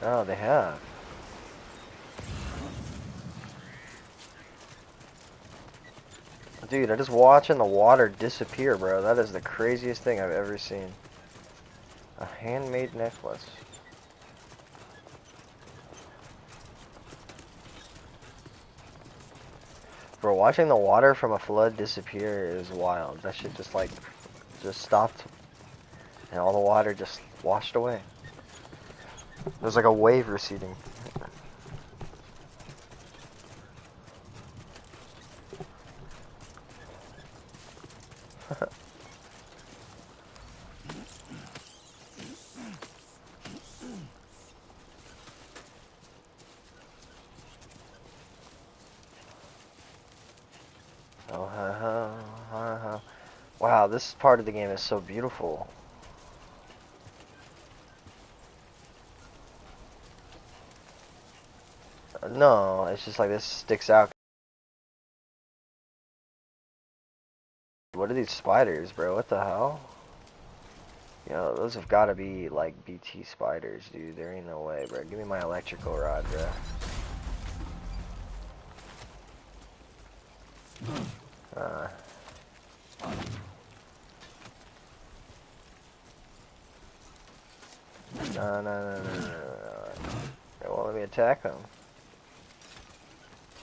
Oh, they have. Dude, I just watching the water disappear, bro. That is the craziest thing I've ever seen. A handmade necklace. Bro, watching the water from a flood disappear is wild. That shit just like, just stopped. And all the water just washed away. There's like a wave receding. Wow, this part of the game is so beautiful. No, it's just like this sticks out. What are these spiders, bro? What the hell? Yo, those have got to be like BT spiders, dude. There ain't no way, bro. Give me my electrical rod, bro. No. They won't let me attack them.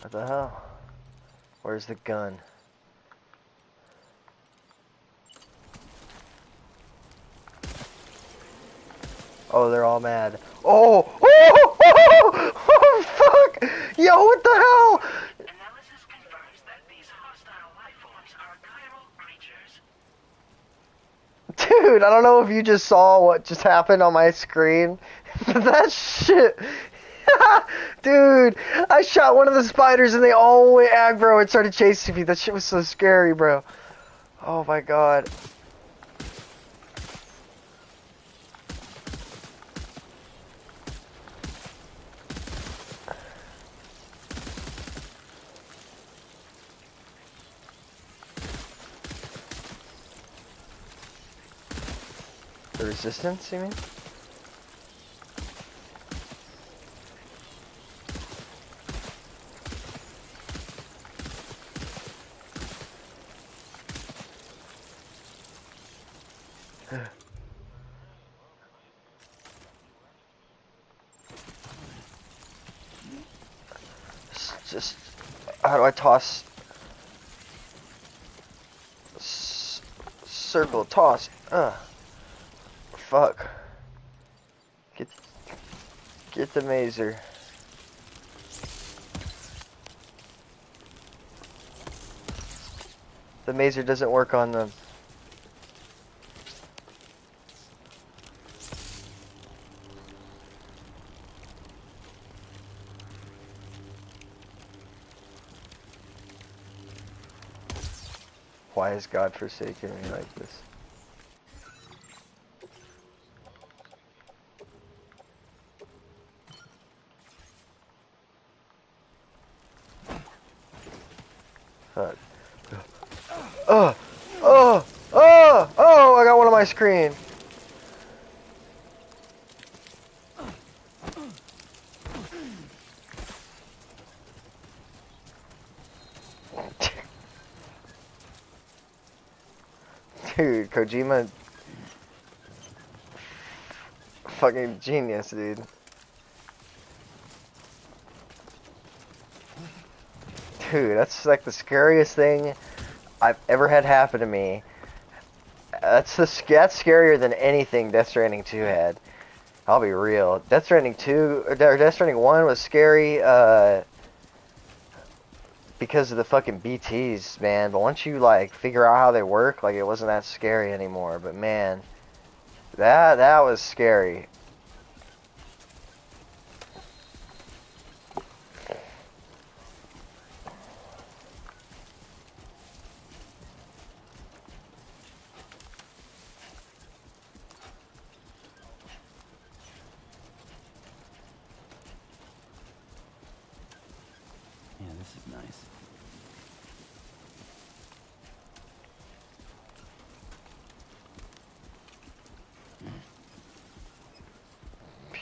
What the hell? Where's the gun? Oh, they're all mad. Oh! Oh, fuck! Yo, what the hell? Analysis confirms that these hostile life forms are chiral creatures. Dude, I don't know if you just saw what just happened on my screen. That shit. Dude, I shot one of the spiders and they all went aggro and started chasing me. That shit was so scary, bro. Oh my god. The resistance, you mean? Just, how do I toss? Circle, toss. Fuck. Get the mazer. The mazer doesn't work on them. Why has God forsaken me like this? Fuck. Oh, I got one on my screen. Dude, Kojima, fucking genius, dude. Dude, that's like the scariest thing I've ever had happen to me. That's scarier than anything Death Stranding 2 had. I'll be real. Death Stranding 2 or Death Stranding 1 was scary because of the fucking BTs, man. But once you like figure out how they work, like it wasn't that scary anymore. But man, that was scary. Yeah, this is nice.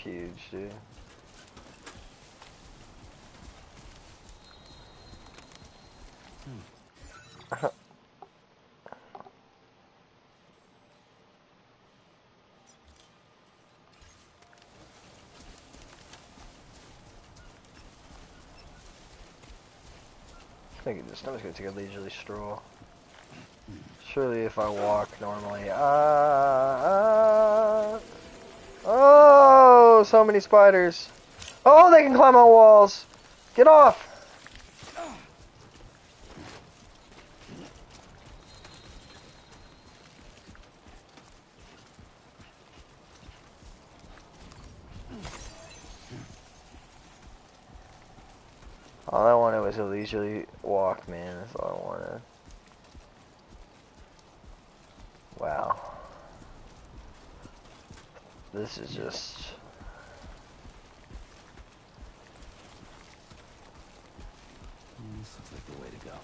Huge, dude. I think I'm just gonna take a leisurely stroll. Surely if I walk normally, oh, so many spiders. Oh, they can climb on walls. Get off. All I wanted was a leisurely walk, man. That's all I wanted. Wow. This is just... This looks like the way to go.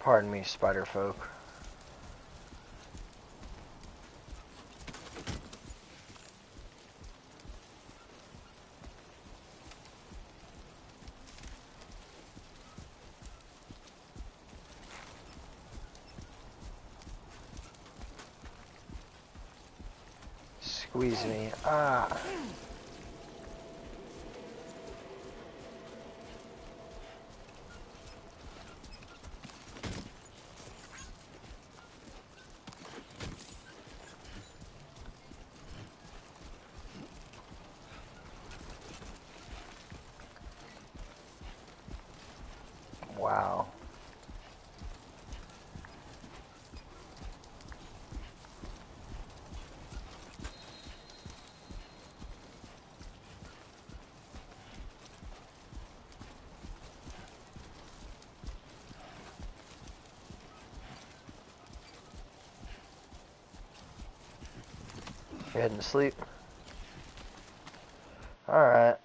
Pardon me, spider folk. Squeeze me. Ah. Wow. You're heading to sleep? Alright.